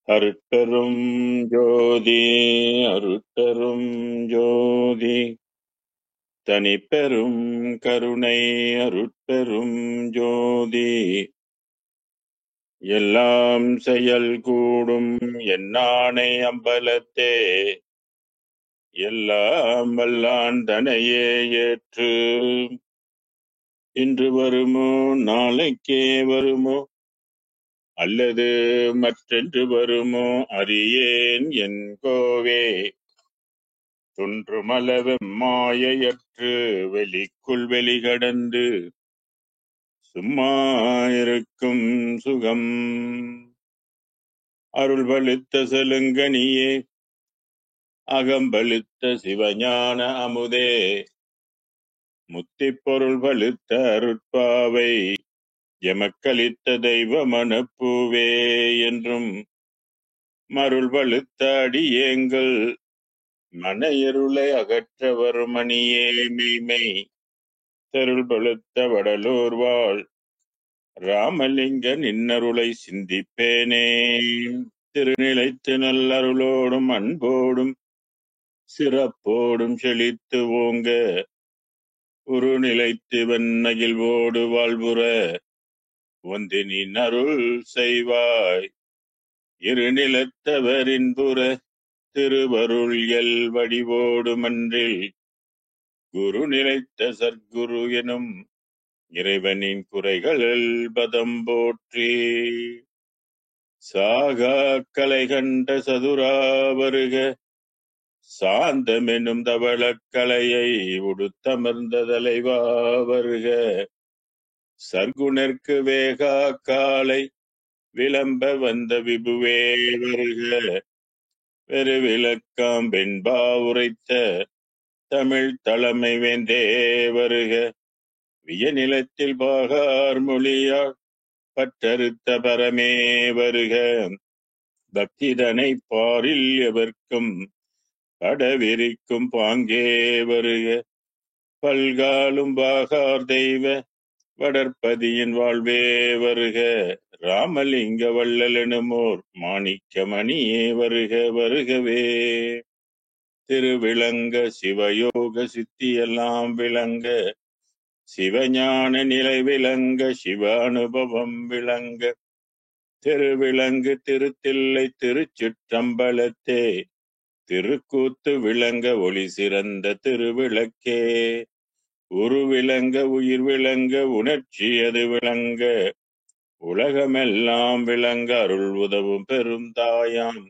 அருட்பெரும் ஜோதி அருட்பெரும் ஜோதி தனிப்பெரும் கருணை அருட்பெரும் ஜோதி எல்லாம் செயல் கூடும் என்னானை அம்பலத்தே எல்லாம் வல்லான் தனையே ஏற்று இன்று வருமோ நாளைக்கே வருமோ அல்லது மற்றென்று வருமோ அறியேன் என் கோவே தொன்றுமளவும் மாயையற்று வெளிக்குள் வெளிகடந்து சும்மா இருக்கும் சுகம் அருள் பலித்த செலுங்கனியே அகம்பலித்த சிவஞான அமுதே முத்திப் பொருள் பலித்த அருட்பாவை எமக்களித்த தெய்வ மனப்பூவே என்றும் மருள் பலித்த அடியேங்கள் மன இருளை அகற்ற வருமணியே மெய்மை தெருள் பழுத்த வடலூர் வாழ் ராமலிங்க நின்னருளை சிந்திப்பேனே திருநிலைத்து நல்லருளோடும் அன்போடும் சிறப்போடும் செழித்து ஓங்க உரு நிலைத்து வெண்ணகிழ்வோடு வாழ்வுற ஒந்தினின் அருள் செய்வாய் இரு நிலத்தவரின்புற திருவருள் எல் வடிவோடு மன்றில் குரு நிலைத்த சர்க்குரு எனும் இறைவனின் குறைகள் பதம் போற்றி சாகா கலை கண்ட சதுரா வருக சாந்தமெனும் தவளக்கலையை உடுத்தமர்ந்த தலைவா வருக சர்க்குணர்க்கு வேகா காலை விளம்ப வந்த விபுவே வருக பெருவிளக்காம் வெண்பா உரைத்த தமிழ் தலைமை வேந்தே வருக வியநிலத்தில் பாகார் மொழியாள் பற்றறுத்த பரமே வருக பக்திதனை பாரில் எவர்க்கும் படவிரிக்கும் பாங்கே வருக பல்காலும் பாகார் தெய்வ வடற்பதியின் வாழ்வே வருக ராமலிங்க வள்ளலெனுமோர் மாணிக்கமணியே வருக வருகவே திருவிளங்க சிவயோக சித்தியெல்லாம் விளங்க சிவஞான நிலை விளங்க சிவ அனுபவம் விளங்க திருவிளங்கு திருத்தில்லை திருச்சிற்றம்பலத்தே திருக்கூத்து விளங்க ஒளி சிறந்த திருவிளக்கே உரு விளங்க உயிர் விளங்க உணர்ச்சி அது விளங்க உலகமெல்லாம் விளங்க அருள் உதவும் பெரும் தாயாம்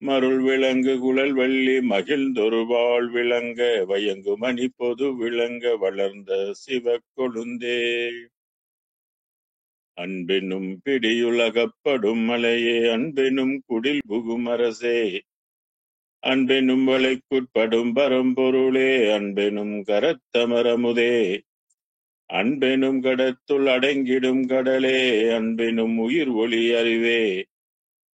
மருள் விளங்கு குழல் வள்ளி மகிழ்ந்தொருவாள் விளங்க வயங்கு மணி பொது விளங்க வளர்ந்த சிவ கொழுந்தே அன்பெனும் பிடியுலகப்படும் மலையே அன்பெனும் குடில் புகும் அரசே அன்பெனும் வளைக்குட்படும் பரம்பொருளே அன்பெனும் கரத்தமரமுதே அன்பெனும் கடத்துள் அடங்கிடும் கடலே அன்பெனும் உயிர் ஒளி அறிவே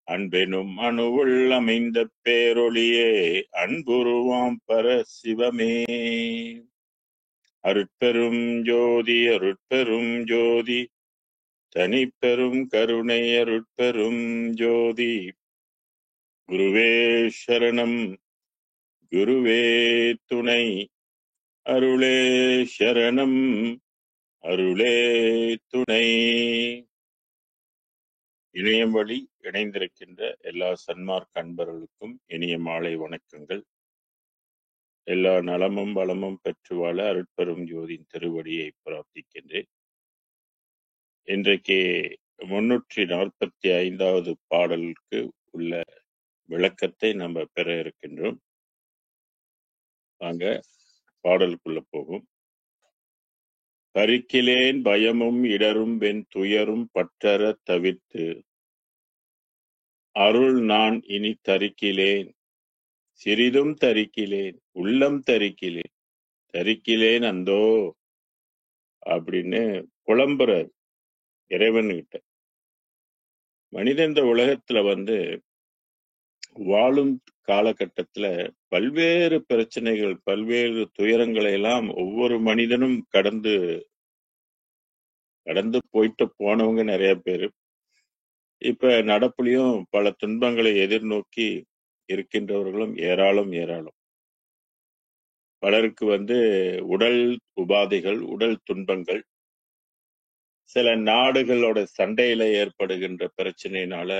அன்பெனும் அணுவுள் அமைந்த பேரொளியே அன்புருவாம் பர சிவமே அருட்பெரும் ஜோதி அருட்பெரும் ஜோதி தனிப்பெரும் கருணை அருட்பெரும் ஜோதி குருவே சரணம் குருவே துணை அருளே சரணம் அருளே துணை. இணையம் வழி இணைந்திருக்கின்ற எல்லா சன்மார்க்க அன்பர்களுக்கும் இனிய மாலை வணக்கங்கள். எல்லா நலமும் வளமும் பெற்று வாழ அருட்பெரும் ஜோதியின் திருவடியை பிரார்த்திக்கின்றேன். இன்றைக்கு 345வது பாடலுக்கு உள்ள விளக்கத்தை நம்ம பெற இருக்கின்றோம். வாங்க பாடலுக்குள்ள போகும். பறிக்கிலேன் பயமும் இடரும் வெண் துயரும் பற்றற தவிர்த்து அருள் நான் இனி தரிக்கிலேன் சிறிதும் தரிக்கிலேன் உள்ளம் தரிக்கிலேன் தரிக்கிலேன் அந்தோ அப்படின்னு புலம்புறார் இறைவன்கிட்ட. மனிதன் இந்த உலகத்துல வாழும் காலகட்டத்துல பல்வேறு பிரச்சனைகள் பல்வேறு துயரங்களை எல்லாம் ஒவ்வொரு மனிதனும் கடந்து போயிட்டு போனவங்க நிறைய பேரு. இப்ப நடப்புலயும் பல துன்பங்களை எதிர்நோக்கி இருக்கின்றவர்களும் ஏராளம் ஏராளம். பலருக்கு உடல் உபாதைகள், உடல் துன்பங்கள், சில நாடுகளோட சண்டையில ஏற்படுகின்ற பிரச்சனையினால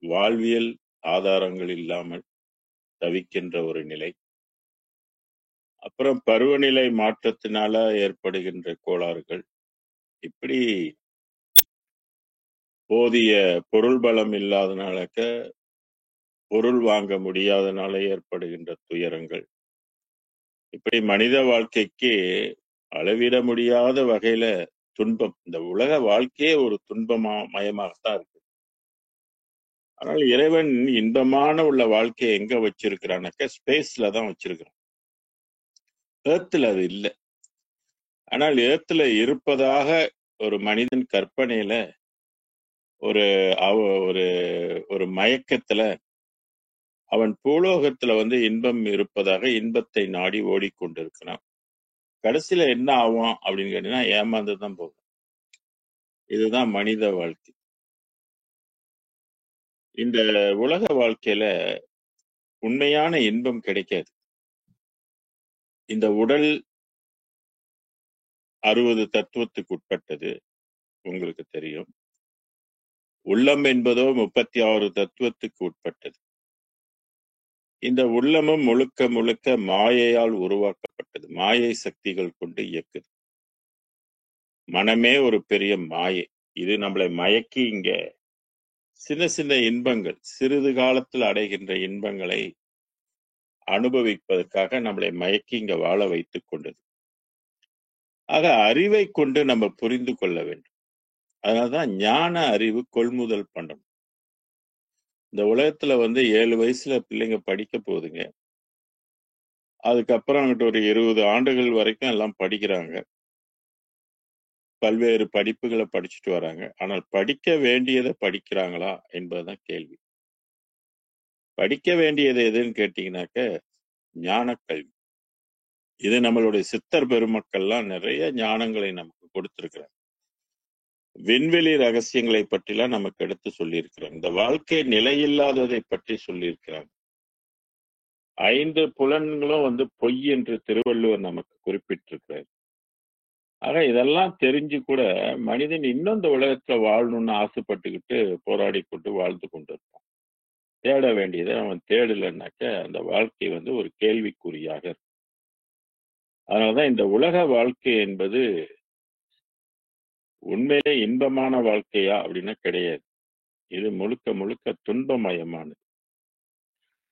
வாழ்வியல் ஆதாரங்கள் இல்லாமல் தவிக்கின்ற ஒரு நிலை. அப்புறம் பருவநிலை மாற்றத்தினால ஏற்படுகின்ற கோளாறுகள். இப்படி போதிய பொருள் பலம் இல்லாதனாலக்க பொருள் வாங்க முடியாதனால ஏற்படுகின்ற துயரங்கள். இப்படி மனித வாழ்க்கைக்கு அளவிட முடியாத வகையில துன்பம். இந்த உலக வாழ்க்கையே ஒரு மயமாகத்தான் இருக்கு. ஆனால் இறைவன் இன்பமான உள்ள வாழ்க்கையை எங்க வச்சிருக்கிறானாக்க ஸ்பேஸ்ல தான் வச்சிருக்கிறான். ஏர்த்துல அது இல்லை. ஆனால் ஏர்த்துல இருப்பதாக ஒரு மனிதன் கற்பனையில ஒரு ஒரு ஒரு மயக்கத்துல அவன் பூலோகத்துல இன்பம் இருப்பதாக இன்பத்தை நாடி ஓடிக்கொண்டிருக்கிறான். கடைசியில என்ன ஆகும் அப்படின்னு கேட்டீங்கன்னா ஏமாந்துதான் போகும். இதுதான் மனித வாழ்க்கை. இந்த உலக வாழ்க்கையில உண்மையான இன்பம் கிடைக்காது. இந்த உடல் 60 தத்துவத்துக்கு உட்பட்டது, உங்களுக்கு தெரியும். உள்ளம் என்பதோ 36 தத்துவத்துக்கு உட்பட்டது. இந்த உள்ளமும் முழுக்க முழுக்க மாயையால் உருவாக்கப்பட்டது. மாயை சக்திகள் கொண்டு இயக்குது. மனமே ஒரு பெரிய மாயை. இது நம்மளை மயக்கி இங்க சின்ன சின்ன இன்பங்கள், சிறிது காலத்தில் அடைகின்ற இன்பங்களை அனுபவிப்பதற்காக நம்மளை மயக்கி இங்க வாழ வைத்துக் கொண்டது. ஆக அறிவை கொண்டு நம்ம புரிந்து கொள்ள வேண்டும். அதனாலதான் ஞான அறிவு கொள்முதல் பண்ணணும். இந்த உலகத்துல 7 வயசுல பிள்ளைங்க படிக்க போகுதுங்க. அதுக்கப்புறம் அங்கிட்ட ஒரு 20 ஆண்டுகள் வரைக்கும் எல்லாம் படிக்கிறாங்க. பல்வேறு படிப்புகளை படிச்சுட்டு வராங்க. ஆனால் படிக்க வேண்டியதை படிக்கிறாங்களா என்பதுதான் கேள்வி. படிக்க வேண்டியது எதுன்னு கேட்டீங்கன்னாக்க ஞான கல்வி. இது நம்மளுடைய சித்தர் பெருமக்கள்லாம் நிறைய ஞானங்களை நமக்கு கொடுத்திருக்கிறாங்க. விண்வெளி ரகசியங்களை பற்றிலாம் நமக்கு எடுத்து சொல்லியிருக்கிறாங்க. இந்த வாழ்க்கை நிலையில்லாததை பற்றி சொல்லியிருக்கிறாங்க. 5 புலன்களும் பொய் என்று திருவள்ளுவர் நமக்கு குறிப்பிட்டிருக்கிறார். ஆக இதெல்லாம் தெரிஞ்சு கூட மனிதன் இன்னும் இந்த உலகத்துல வாழணும்னு ஆசைப்பட்டுக்கிட்டு போராடி கொண்டு வாழ்ந்து கொண்டு இருப்பான். தேட வேண்டியதை அவன் தேடலைன்னாக்க அந்த வாழ்க்கை ஒரு கேள்விக்குறியாக இருக்கும். அதனாலதான் இந்த உலக வாழ்க்கை என்பது உண்மையிலே இன்பமான வாழ்க்கையா அப்படின்னா கிடையாது. இது முழுக்க முழுக்க துன்பமயமானது.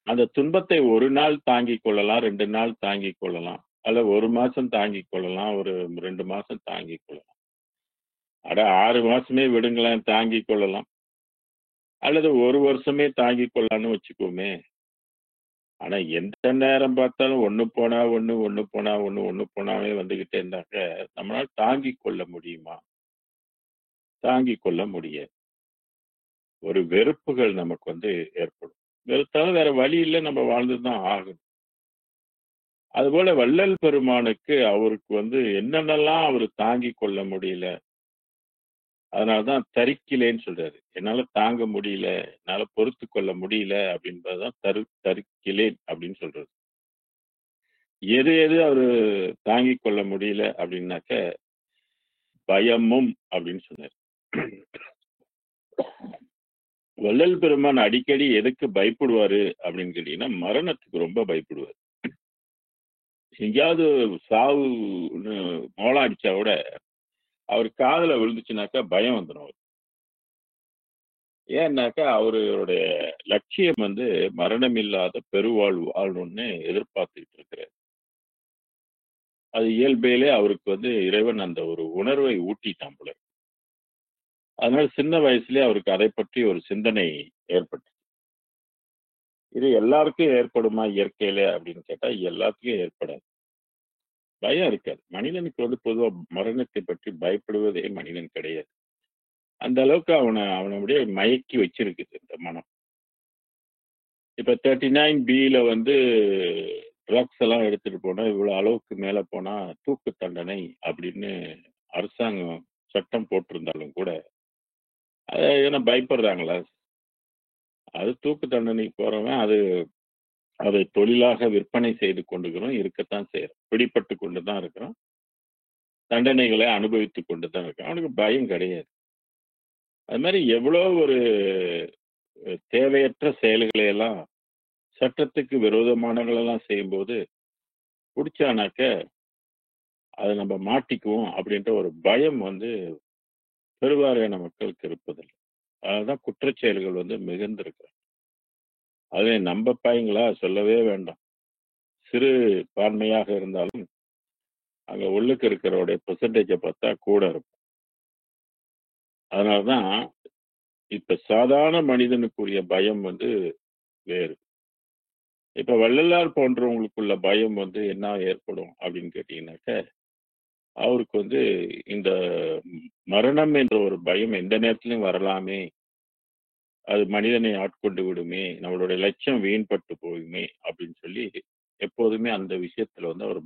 அந்த துன்பத்தை ஒரு நாள் தாங்கிக் கொள்ளலாம், 2 நாள் தாங்கிக் கொள்ளலாம், அல்ல 1 மாசம் தாங்கிக் கொள்ளலாம், ஒரு 2 மாசம் தாங்கிக் கொள்ளலாம். 6 மாசமே விடுங்களேன், தாங்கிக் கொள்ளலாம். அல்லது 1 வருஷமே தாங்கிக் கொள்ளலாம்னு வச்சுக்கோமே. ஆனா எந்த நேரம் பார்த்தாலும் ஒண்ணு போனா ஒண்ணு, ஒண்ணு போனா ஒண்ணு, ஒண்ணு போனாவே வந்துகிட்டே இருந்தாக்க நம்மளால தாங்கிக் கொள்ள முடியுமா? தாங்கிக் கொள்ள முடியாது. ஒரு வெறுப்புகள் நமக்கு ஏற்படும். வெறுத்தாலும் வேற வழி இல்லை, நம்ம வாழ்ந்துதான் ஆகணும். அதுபோல வள்ளல் பெருமானுக்கு அவருக்கு என்னென்னலாம் அவர் தாங்கிக் கொள்ள முடியல, அதனாலதான் தரிக்கிலேன்னு சொல்றாரு. என்னால தாங்க முடியல, என்னால பொறுத்து கொள்ள முடியல அப்படின்றதுதான் தரிக்கிலேன் அப்படின்னு சொல்றது. எது எது அவரு தாங்கிக் கொள்ள முடியல அப்படின்னாக்க பயமும் அப்படின்னு சொன்னார். வள்ளல் பெருமான் அடிக்கடி எதுக்கு பயப்படுவாரு அப்படின்னு கேட்டீங்கன்னா மரணத்துக்கு ரொம்ப பயப்படுவார். எங்கேயாவது சாவுன்னு மோளம் அடிச்சா கூட அவர் காதுல விழுந்துச்சுனாக்கா பயம் வந்துடும் அவர். ஏன்னாக்கா அவருடைய லட்சியம் மரணம் இல்லாத பெருவாழ்வு வாழணும்னு எதிர்பார்த்துக்கிட்டு இருக்கிறார். அது இயல்பையிலே அவருக்கு இறைவன் அந்த ஒரு உணர்வை ஊட்டிட்டான் போல. அதனால சின்ன வயசுலயே அவருக்கு அதை பற்றி ஒரு சிந்தனை ஏற்பட்டு. இது எல்லாருக்கும் ஏற்படுமா இயற்கையில அப்படின்னு கேட்டா எல்லாத்துக்கும் ஏற்படாது. பயம் இருக்காது. மனிதனுக்கு பொதுவா மரணத்தை பற்றி பயப்படுவதே மனிதன் கிடையாது. அந்த அளவுக்கு அவனுடைய மயக்கி வச்சிருக்குது இந்த மனம். இப்ப 39B ட்ரக்ஸ் எல்லாம் எடுத்துட்டு போனா இவ்வளவு அளவுக்கு மேல போனா தூக்கு தண்டனை அப்படின்னு அரசாங்கம் சட்டம் போட்டிருந்தாலும் கூட ஏன்னா பயப்படுறாங்களா? அது தூக்கு தண்டனைக்கு போறவன் அதை தொழிலாக விற்பனை செய்து கொண்டுக்கிறோம், இருக்கத்தான் செய்றோம். பிடிபட்டு கொண்டு தான் இருக்கிறோம். தண்டனைகளை அனுபவித்துக் கொண்டு தான் இருக்கிறோம். அவனுக்கு பயம் கிடையாது. அது மாரி எவ்வளோ ஒரு தேவையற்ற செயல்களை எல்லாம் சட்டத்துக்கு விரோதமானவங்களெல்லாம் செய்யும்போது, புடிச்சானாக்க அத நம்ம மாட்டிக்குவோம் அப்படின்ற ஒரு பயம் வந்து பெருவாரியான மக்களுக்கு இருப்பதில்ல. அதுதான் குற்றச் செயல்கள் வந்து மிகுந்திருக்கு. அதுலயும் நம்ப பையங்களா சொல்லவே வேண்டாம். சிறு பான்மையாக இருந்தாலும், அங்க உள்ளுக்கு இருக்கிறவருடைய பெர்சன்டேஜ பார்த்தா கூட இருக்கும். அதனால தான் இப்ப சாதாரண மனிதனுக்குரிய பயம் வந்து வேறு. இப்ப வள்ளலார் போன்றவங்களுக்குள்ள பயம் வந்து என்ன ஏற்படும் அப்படின்னு கேட்டீங்கன்னாக்க, அவருக்கு வந்து இந்த மரணம் என்ற ஒரு பயம் எந்த நேரத்திலும் வரலாமே, அது மனிதனை ஆட்கொண்டு விடுமே, நம்மளுடைய லட்சியம் வீண்பட்டு போகுமே அப்படின்னு சொல்லி எப்போதுமே அந்த விஷயத்துல வந்து அவர்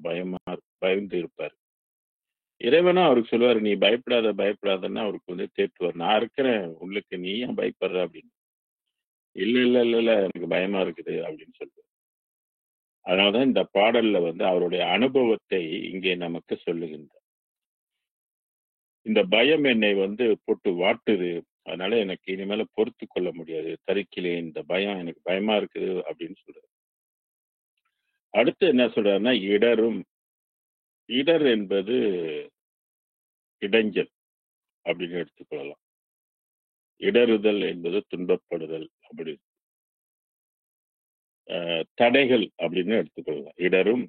பயந்து இருப்பாரு. இறைவனும் அவருக்கு சொல்லுவாரு, "நீ பயப்படாத, பயப்படாதன்னு" அவருக்கு வந்து தேற்றுவார். "நான் இருக்கிறேன் உள்ளுக்கு, நீ ஏன் பயப்படுற?" அப்படின்னு. "இல்ல, இல்ல, இல்ல, இல்ல எனக்கு பயமா இருக்குது" அப்படின்னு சொல்லுவாரு. அதனால தான் இந்த பாடல்ல வந்து அவருடைய அனுபவத்தை இங்கே நமக்கு சொல்லுகின்றார். "இந்த பயம் என்னை வந்து போட்டு வாட்டுது. அதனால எனக்கு இனிமேல பொறுத்துக் கொள்ள முடியாது. தரிக்கிறேன். இந்த பயம் எனக்கு பயமா இருக்குது" அப்படின்னு சொல்றாரு. அடுத்து என்ன சொல்றாருன்னா, இடரும். இடர் என்பது இடைஞ்சல் அப்படின்னு எடுத்துக்கொள்ளலாம். இடறுதல் என்பது துன்பப்படுதல் அப்படி. தடைகள் அப்படின்னு எடுத்துக்கொள்ளலாம். இடரும்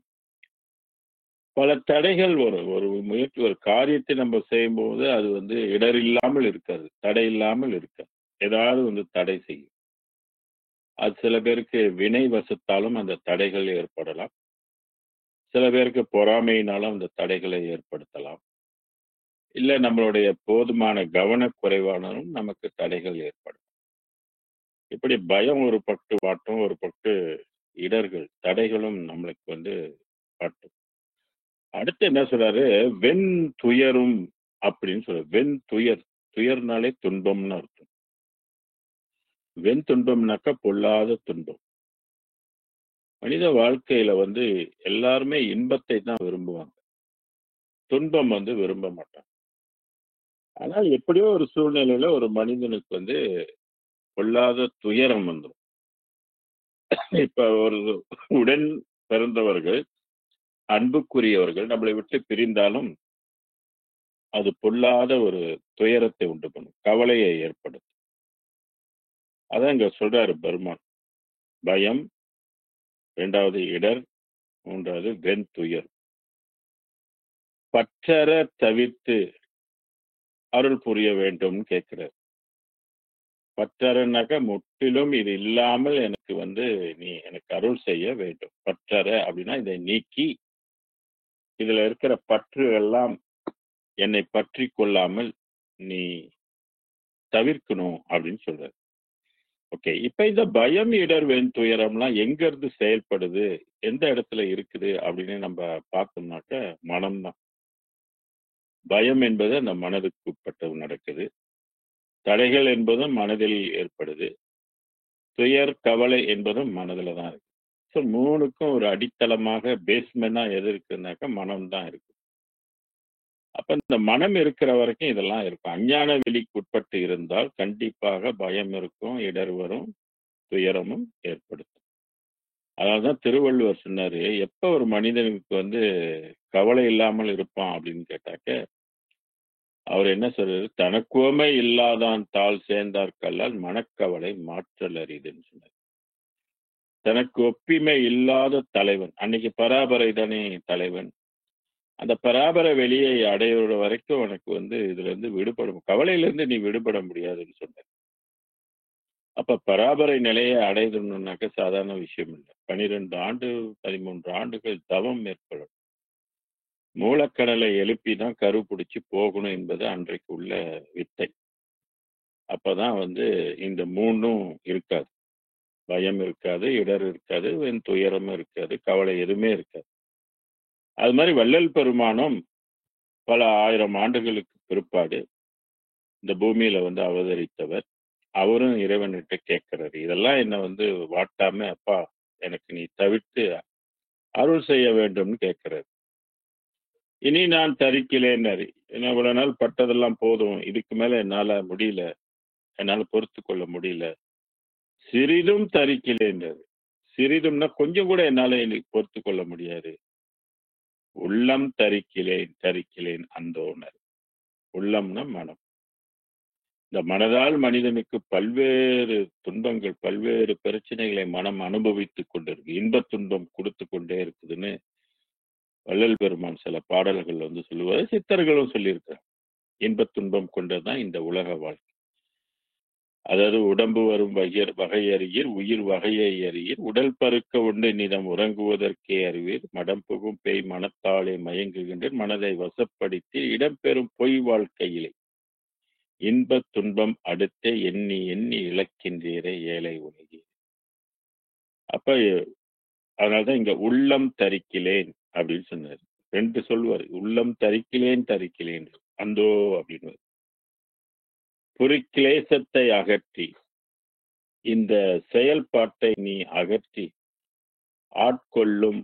பல தடைகள் வரும். ஒரு முயற்சி, ஒரு காரியத்தை நம்ம செய்யும்போது, அது வந்து இடர் இல்லாமல் இருக்காது. தடை இல்லாமல் இருக்காது. ஏதாவது வந்து தடை செய்யும். அது சில பேருக்கு வினை வசத்தாலும் அந்த தடைகள் ஏற்படலாம். சில பேருக்கு பொறாமையினாலும் அந்த தடைகளை ஏற்படுத்தலாம். இல்ல நம்மளுடைய போதுமான கவனக்குறைவானாலும் நமக்கு தடைகள் ஏற்படும். இப்படி பயம் ஒரு பக்கம் வாட்டும், ஒரு பக்கம் இடர்கள், தடைகளும் நம்மளுக்கு வந்து காட்டும். அடுத்து என்ன சொல்றாரு? "வெண் துயரும்" அப்படின்னு சொல்றாரு. வெண் துயர். துயர்னாலே துன்பம்னு அர்த்தம். வெண் துன்பம்னாக்கா பொல்லாத துன்பம். மனித வாழ்க்கையில வந்து எல்லாருமே இன்பத்தை தான் விரும்புவாங்க. துன்பம் வந்து விரும்ப மாட்டாங்க. ஆனால் எப்படியோ ஒரு சூழ்நிலையில ஒரு மனிதனுக்கு வந்து பொல்லாத துயரம் வந்துரும். இப்ப ஒரு உடன் பிறந்தவர்கள், அன்புக்குரியவர்கள் நம்மளை விட்டு பிரிந்தாலும், அது பொல்லாத ஒரு துயரத்தை உண்டு பண்ணும். கவலையை ஏற்படுத்தும். அதான் இங்க சொல்றாரு பெருமான். பயம், 2வது இடர், 3வது வெண்துயர். பற்றற தவிர்த்து அருள் புரிய வேண்டும்னு கேட்கிறார். பற்றறனாக்கா முற்றிலும் இது இல்லாமல் எனக்கு வந்து நீ எனக்கு அருள் செய்ய வேண்டும். பற்றற அப்படின்னா இதை நீக்கி, இதுல இருக்கிற பற்று எல்லாம் என்னை பற்றிக் கொள்ளாமல் நீ தவிர்க்கணும் அப்படின்னு சொல்றாரு. ஓகே. இப்ப இந்த பயம், இடர், துயரம்லாம் எங்க இருந்து செயல்படுது? எந்த இடத்துல இருக்குது? அப்படின்னு நம்ம பார்த்தோம்னாக்க, மனம் தான். பயம் என்பது அந்த மனதுக்கு உட்பட்டது நடக்குது. தடைகள் என்பதும் மனதில் ஏற்படுது. துயர், கவலை என்பதும் மனதுல தான் இருக்கு. ஸோ 3க்கும் ஒரு அடித்தளமாக பேஸ்மென்னா எது இருக்குன்னாக்கா, மனம் தான் இருக்கு. அப்ப இந்த மனம் இருக்கிற வரைக்கும் இதெல்லாம் இருக்கும். அஞ்ஞான வெளிக்கு உட்பட்டு இருந்தால் கண்டிப்பாக பயம் இருக்கும், இடர் வரும், துயரமும் ஏற்படுத்தும். அதனால தான் திருவள்ளுவர் சொன்னாரு, எப்ப ஒரு மனிதனுக்கு வந்து கவலை இல்லாமல் இருப்பான் அப்படின்னு கேட்டாக்க, அவர் என்ன சொல்றாரு? "தனக்குவமை இல்லாதான் தாழ் சேர்ந்தார்கல்லால் மனக்கவலை மாற்றல் அரிதுன்னு சொன்னாரு. தனக்கு ஒப்பிமை இல்லாத தலைவன். அன்னைக்கு பராபரை தானே தலைவன். அந்த பராபர வெளியை அடையிற வரைக்கும் உனக்கு வந்து இதுல இருந்து கவலையிலிருந்து நீ விடுபட முடியாதுன்னு சொன்னாரு. அப்ப பராபரை நிலையை அடையணும்னாக்க சாதாரண விஷயம் இல்ல. 12 ஆண்டு, 13 ஆண்டுகள் தவம் மேற்கொள்ளணும். மூலக்கடலை எழுப்பி தான் கரு புடிச்சு போகணும் என்பது அன்றைக்கு உள்ள வித்தை. அப்பதான் வந்து இந்த 3ம் இருக்காது. பயம் இருக்காது, இடர் இருக்காது, துயரமும் இருக்காது, கவலை எதுவுமே இருக்காது. அது மாரி வள்ளல் பெருமானும் பல 1000 ஆண்டுகளுக்கு பிற்பாடு இந்த பூமியில வந்து அவதரித்தவர். அவரும் இறைவன்கிட்ட கேட்கிறாரு. இதெல்லாம் என்ன வந்து வாட்டாம, அப்பா எனக்கு நீ தவிர்த்து அருள் செய்ய வேண்டும்னு கேட்கிறாரு. இனி நான் தரிக்கிறேன்னாரு. ஏன்னா இவ்வளவு நாள் பட்டதெல்லாம் போதும். இதுக்கு மேல என்னால முடியல. என்னால பொறுத்துக் கொள்ள முடியல. சிறிதும் தரிக்கிறேன்னாரு. சிறிதும்னா கொஞ்சம் கூட என்னால இனி பொறுத்துக் கொள்ள முடியாது. உள்ளம் தரிக்கிறேன், தரிக்கிறேன் அந்தோனர். உள்ளம்னா மனம். இந்த மனதால் மனிதனுக்கு பல்வேறு துன்பங்கள், பல்வேறு பிரச்சனைகளை மனம் அனுபவித்துக் கொண்டிருக்கு. இன்பத் துன்பம் குடுத்துக் கொண்டே இருக்குதுன்னு வள்ளல் பெருமான் சில பாடல்கள் வந்து சொல்லுவாரு. சித்தர்களும் சொல்லியிருக்காங்க. இன்பத் துன்பம் கொண்டதுதான் இந்த உலக வாழ்க்கை. அதாவது உடம்பு வரும் வகையறியீர், உயிர் வகையை அறியீர், உடல் பருக்க உண்டு நிதம் உறங்குவதற்கே அறிவீர், மடம் புகும் பேய் மனத்தாலே மயங்குகின்றேன், மனதை வசப்படுத்தி இடம்பெறும் பொய் வாழ்க்கையிலே இன்பத் துன்பம் அடுத்தே எண்ணி எண்ணி இழக்கின்றீரே ஏழை உலகீர். அப்ப அதனாலதான் இங்க உள்ளம் தரிக்கிலேன் அப்படின்னு சொன்னாரு. 2 சொல்லுவாரு. உள்ளம் தரிக்கிலேன் தரிக்கிலேன் அந்தோ அப்படின்னு. புரிக்கிலேசத்தை அகற்றி இந்த செயல்பாட்டை நீ அகற்றி ஆட்கொள்ளும்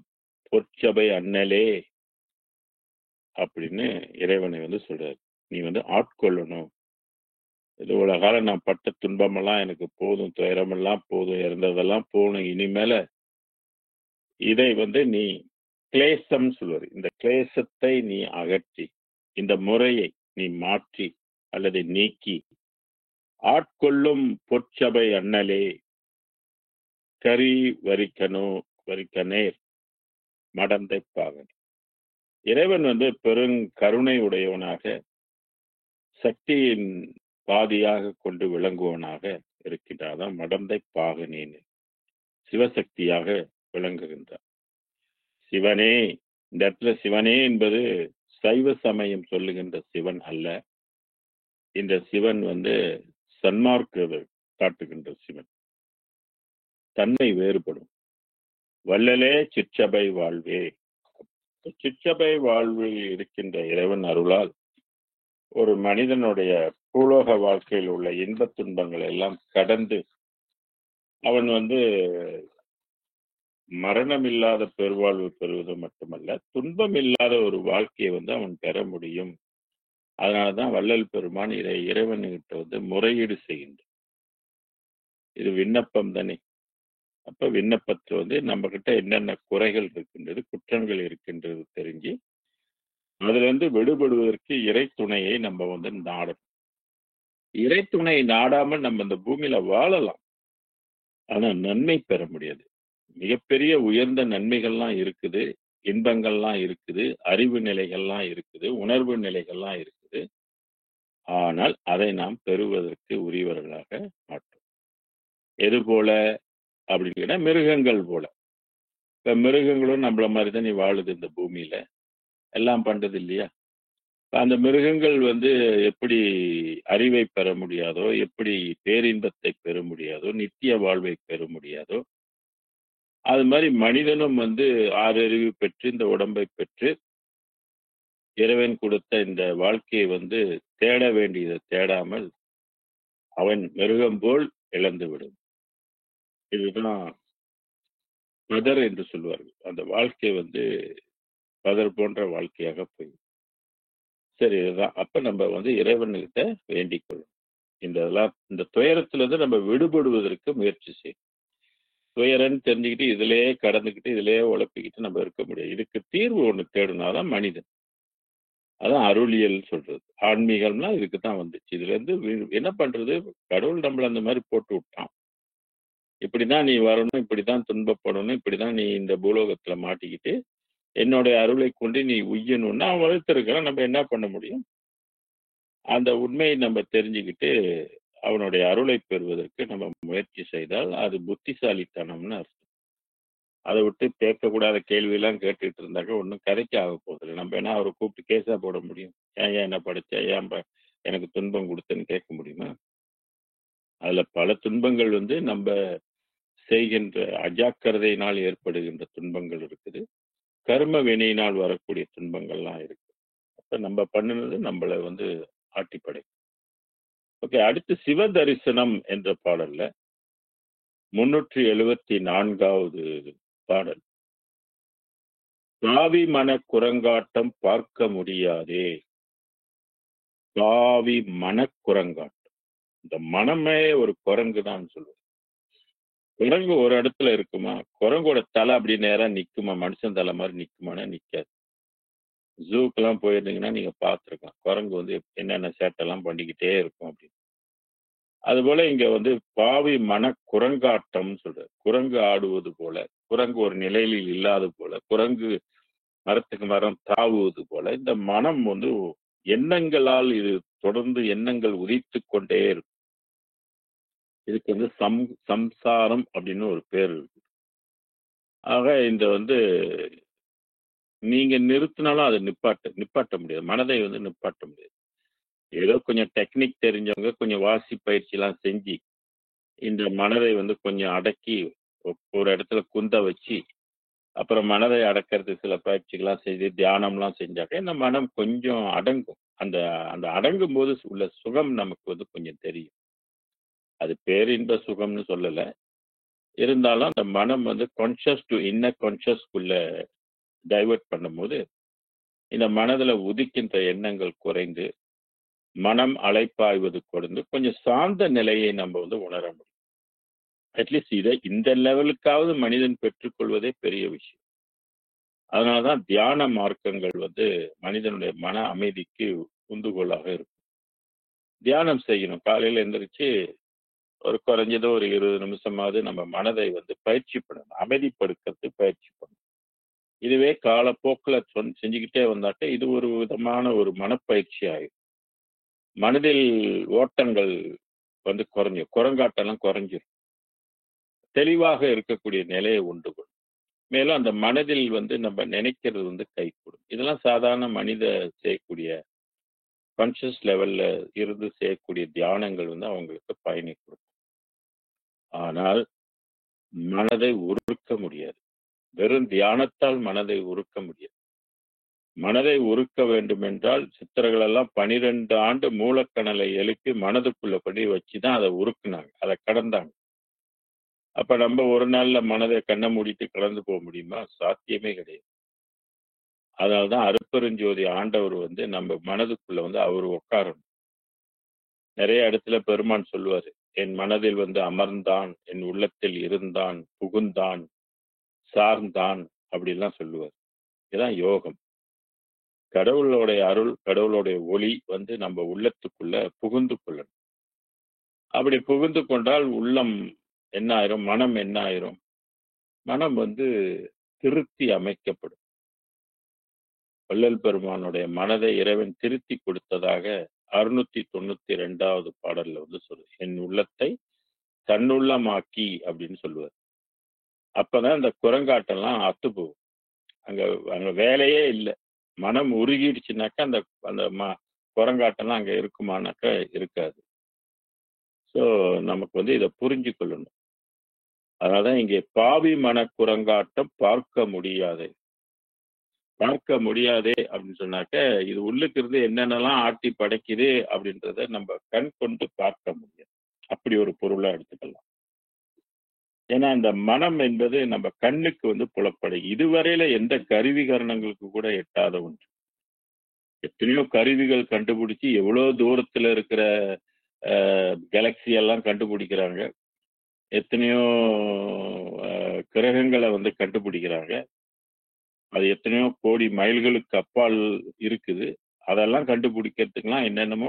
பொற்சபை அண்ணலே அப்படின்னு இறைவனை வந்து சொல்றாரு. நீ வந்து ஆட்கொள்ளணும். இது இவ்வளவு காலம் நான் பட்ட துன்பமெல்லாம் எனக்கு போதும், துயரமெல்லாம் போதும், இறந்ததெல்லாம் போகணும். இனிமேல இதை வந்து நீ கிளேசம் சொல்வது. இந்த கிளேசத்தை நீ அகற்றி இந்த முறையை நீ மாற்றி அல்லது நீக்கி ஆட்கொள்ளும் பொற்சபை அண்ணலே கரி வரிக்கனேர் மடந்தை பாகன். இறைவன் வந்து பெருங்கருணை உடையவனாக சக்தியின் பாதியாக கொண்டு விளங்குவனாக இருக்கின்றான். மடந்தை பாகனேன் சிவசக்தியாக விளங்குகின்றார். சிவனே, இந்த இடத்துல சிவனே என்பது சைவ சமயம் சொல்லுகின்ற சிவன் அல்ல. இந்த சிவன் வந்து சன்மார்க்க காட்டுகின்ற சிவன். தன்மை வேறுபடும். வள்ளலே சிற்றபை வாழ்வே. சிற்றபை வாழ்வில் இருக்கின்ற இறைவன் அருளால் ஒரு மனிதனுடைய பூலோக வாழ்க்கையில் உள்ள இன்பத் துன்பங்களை எல்லாம் கடந்து அவன் வந்து மரணம் இல்லாத பெருவாழ்வு பெறுவது மட்டுமல்ல, துன்பம் இல்லாத ஒரு வாழ்க்கையை வந்து அவன் பெற முடியும். அதனாலதான் வள்ளல் பெருமான் இதை இறைவன்கிட்ட வந்து முறையீடு செய்கின்றான். இது விண்ணப்பம் தானே. அப்ப விண்ணப்பத்துல வந்து நம்ம கிட்ட என்னென்ன குறைகள் இருக்கின்றது, குற்றங்கள் இருக்கின்றது தெரிஞ்சு அதுல இருந்து விடுபடுவதற்கு இறை துணையை நம்ம வந்து நாடணும். இறை துணை நாடாமல் நம்ம இந்த பூமியில வாழலாம். ஆனா நன்மை பெற முடியாது. மிகப்பெரிய உயர்ந்த நன்மைகள்லாம் இருக்குது, இன்பங்கள்லாம் இருக்குது, அறிவு நிலைகள்லாம் இருக்குது, உணர்வு நிலைகள்லாம் இருக்குது. ஆனால் அதை நாம் பெறுவதற்கு உரியவர்களாக மாட்டோம். எது போல அப்படின்னு கேட்டா மிருகங்கள் போல. இப்ப மிருகங்களும் நம்மள மாதிரிதான் நீ வாழுது இந்த பூமியில. எல்லாம் பண்றது இல்லையா? அந்த மிருகங்கள் வந்து எப்படி அறிவை பெற முடியாதோ, எப்படி பேரின்பத்தை பெற முடியாதோ, நித்திய வாழ்வை பெற முடியாதோ, அது மாதிரி மனிதனும் வந்து ஆறறிவு பெற்று இந்த உடம்பை பெற்று இறைவன் கொடுத்த இந்த வாழ்க்கையை வந்து தேட வேண்டியதை தேடாமல் அவன் மிருகம் போல் இழந்துவிடும். இதுதான் பதர் என்று சொல்வார்கள். அந்த வாழ்க்கை வந்து பதர் போன்ற வாழ்க்கையாக போய் சரி இதுதான். அப்ப நம்ம வந்து இறைவன்கிட்ட வேண்டிக் கொள்ளும். இந்த துயரத்துல இருந்து நம்ம விடுபடுவதற்கு முயற்சி செய்யும். துயரன்னு தெரிஞ்சுக்கிட்டு இதுலயே கடந்துக்கிட்டு இதுலயே உழப்பிக்கிட்டு நம்ம இருக்க முடியாது. இதுக்கு தீர்வு ஒண்ணு தேடுனாதான் மனிதன். அதான் அருளியல் சொல்றது. ஆன்மீகம்னா இதுக்கு தான் வந்துச்சு. இதுல இருந்து என்ன பண்றது? கடவுள் நம்மள அந்த மாதிரி போட்டு விட்டான். இப்படிதான் நீ வரணும், இப்படிதான் துன்பப்படணும், இப்படிதான் நீ இந்த பூலோகத்துல மாட்டிக்கிட்டு என்னுடைய அருளை கொண்டு நீ உய்யணும்னா அவன் வளர்த்திருக்கிறான். நம்ம என்ன பண்ண முடியும்? அந்த உண்மையை நம்ம தெரிஞ்சுக்கிட்டு அவனுடைய அருளை பெறுவதற்கு நம்ம முயற்சி செய்தால் அது புத்திசாலித்தனம்னு அர்த்தம். அதை விட்டு கேட்கக்கூடாத கேள்வியெல்லாம் கேட்டுட்டு இருந்தாக்க ஒன்றும் கதைக்கு ஆக போதில்லை. நம்ம என்ன அவரை கூப்பிட்டு கேஸா போட முடியும்? ஏன் என்ன படிச்ச, ஏன் எனக்கு துன்பம் கொடுத்தேன்னு கேட்க முடியுமா? அதுல பல துன்பங்கள் வந்து நம்ம செய்கின்ற அஜாக்கிரதையினால் ஏற்படுகின்ற துன்பங்கள் இருக்குது. கர்ம வினையினால் வரக்கூடிய துன்பங்கள்லாம் இருக்கு. அப்ப நம்ம பண்ணுனது நம்மளை வந்து ஆட்டிப்படை ஓகே, அடுத்து சிவ தரிசனம் என்ற பாடல்ல 374வது பாடல். பாவி மன குரங்காட்டம் பார்க்க முடியாதே. பாவி மனக்குரங்காட்டம். இந்த மனமே ஒரு குரங்கு தான் சொல்லுவேன். குரங்கு ஒரு இடத்துல இருக்குமா? குரங்கோட தலை அப்படி நேரா நிக்குமா? மனுஷன் தலை மாதிரி நிக்குமானா நிக்காது. ஜூக்கெல்லாம் போயிருந்தீங்கன்னா நீங்க பார்த்துருக்கலாம். குரங்கு வந்து என்னென்ன சேட்டெல்லாம் பண்ணிக்கிட்டே இருக்கும் அப்படின்னு. அதுபோல இங்க வந்து பாவி மனக்குரங்காட்டம்னு சொல்றாரு. குரங்கு ஆடுவது போல, குரங்கு ஒரு நிலையில் இல்லாது போல, குரங்கு மரத்துக்கு மரம் தாவுவது போல, இந்த மனம் வந்து எண்ணங்களால் இது தொடர்ந்து எண்ணங்கள் உதித்துக் கொண்டே இருக்கும். இதுக்கு வந்து சம்சாரம் அப்படின்னு ஒரு பேர் இருக்கு. ஆக இந்த வந்து நீங்க நிறுத்தினாலும் அதை நிப்பாட்ட முடியாது. மனதை வந்து நிப்பாட்ட முடியாது. ஏதோ கொஞ்சம் டெக்னிக் தெரிஞ்சவங்க கொஞ்சம் வாசி பயிற்சி எல்லாம் செஞ்சு இந்த மனதை வந்து கொஞ்சம் அடக்கி ஒரு இடத்துல குந்த வச்சு அப்புறம் மனதை அடக்கிறதுக்கு சில பயிற்சிகள்லாம் செய்து தியானம்லாம் செஞ்சாக்க இந்த மனம் கொஞ்சம் அடங்கும். அந்த அந்த அடங்கும் போது உள்ள சுகம் நமக்கு வந்து கொஞ்சம் தெரியும். அது பேரின்ப சுகம்னு சொல்லல. இருந்தாலும் அந்த மனம் வந்து கான்ஷியஸ் டு இன்னர் கான்ஷியஸ்க்குள்ள டைவர்ட் பண்ணும்போது இந்த மனதுல உதிக்கின்ற எண்ணங்கள் குறைந்து மனம் அலைப்பாய்வது குறைந்து கொஞ்சம் சார்ந்த நிலையை நம்ம வந்து உணர முடியும். அட்லீஸ்ட் இதை இந்த லெவலுக்காவது மனிதன் பெற்றுக்கொள்வதே பெரிய விஷயம். அதனாலதான் தியான மார்க்கங்கள் வந்து மனிதனுடைய மன அமைதிக்கு உந்துகோலாக இருக்கும். தியானம் செய்யணும். காலையில எந்திரிச்சு ஒரு குறைஞ்சதோ ஒரு 20 நிமிஷமாவது நம்ம மனதை வந்து பயிற்சி பண்ணணும். அமைதிப்படுத்துறதுக்கு பயிற்சி பண்ணணும். இதுவே காலப்போக்கில் செஞ்சுக்கிட்டே வந்தாக்க இது ஒரு விதமான ஒரு மனப்பயிற்சி ஆகும். மனதில் ஓட்டங்கள் வந்து குரங்காட்டெல்லாம் குறைஞ்சிரும். தெளிவாக இருக்கக்கூடிய நிலையை உண்டு பண்ணும். மேலும் அந்த மனதில் வந்து நம்ம நினைக்கிறது வந்து கைகூடும். இதெல்லாம் சாதாரண மனித செய்யக்கூடிய கான்ஷியஸ் லெவல்ல இருந்து செய்யக்கூடிய தியானங்கள் வந்து அவங்களுக்கு பயனை கொடுக்கும். ஆனால் மனதை உருக்க முடியாது. வெறும் தியானத்தால் மனதை உருக்க முடியாது. மனதை உருக்க வேண்டும் என்றால் சித்தர்கள் எல்லாம் 12 ஆண்டு மூலக்கணலை எழுப்பி மனதுக்குள்ளபடி வச்சுதான் அதை உருக்குனாங்க, அதை கடந்தாங்க. அப்ப நம்ம ஒரு நாள்ல மனதை கண்ணை மூடிட்டு கடந்து போக முடியுமா? சாத்தியமே கிடையாது. அதனால்தான் அருட்பெருஞ்சோதி ஆண்டவர் வந்து நம்ம மனதுக்குள்ள வந்து அவர் உட்காரணும். நிறைய இடத்துல பெருமான் சொல்லுவாரு, என் மனதில் வந்து அமர்ந்தான், என் உள்ளத்தில் இருந்தான், புகுந்தான், சார்ந்தான் அப்படிலாம் சொல்லுவார். இதுதான் யோகம். கடவுளுடைய அருள், கடவுளுடைய ஒளி வந்து நம்ம உள்ளத்துக்குள்ள புகுந்து கொள்ளணும். அப்படி புகுந்து கொண்டால் உள்ளம் என்ன ஆயிரும்? மனம் என்ன ஆயிரும்? மனம் வந்து திருத்தி அமைக்கப்படும். வள்ளல் பெருமானுடைய மனதை இறைவன் திருத்தி கொடுத்ததாக 692வது பாடல்ல வந்து சொல்லு, என் உள்ளத்தை தன்னுள்ளமாக்கி அப்படின்னு சொல்லுவார். அப்பதான் இந்த குரங்காட்டெல்லாம் அத்து போகும். அங்க அங்க வேலையே இல்லை. மனம் உருகிடுச்சுனாக்கா அந்த அந்த குரங்காட்டெல்லாம் அங்க இருக்குமானாக்கா இருக்காது. ஸோ நமக்கு வந்து இதை புரிஞ்சு கொள்ளணும். அதனாலதான் இங்கே பாவி மன குரங்காட்டம் பார்க்க முடியாதே. பார்க்க முடியாதே அப்படின்னு சொன்னாக்க இது உள்ளுக்கு இருந்து என்னென்னலாம் ஆட்டி படைக்குது அப்படின்றத நம்ம கண் கொண்டு பார்க்க முடியாது. அப்படி ஒரு பொருளா எடுத்துக்கலாம். ஏன்னா இந்த மனம் என்பது நம்ம கண்ணுக்கு வந்து புலப்படும். இதுவரையில எந்த கருவிகரணங்களுக்கு கூட எட்டாத ஒன்று. எத்தனையோ கருவிகள் கண்டுபிடிச்சு எவ்வளவு தூரத்துல இருக்கிற கேலக்சி எல்லாம் கண்டுபிடிக்கிறாங்க. எத்தனையோ கிரகங்களை வந்து கண்டுபிடிக்கிறாங்க. அது எத்தனையோ கோடி மைல்களுக்கு அப்பால் இருக்குது. அதெல்லாம் கண்டுபிடிக்கிறதுக்கெல்லாம் என்னென்னமோ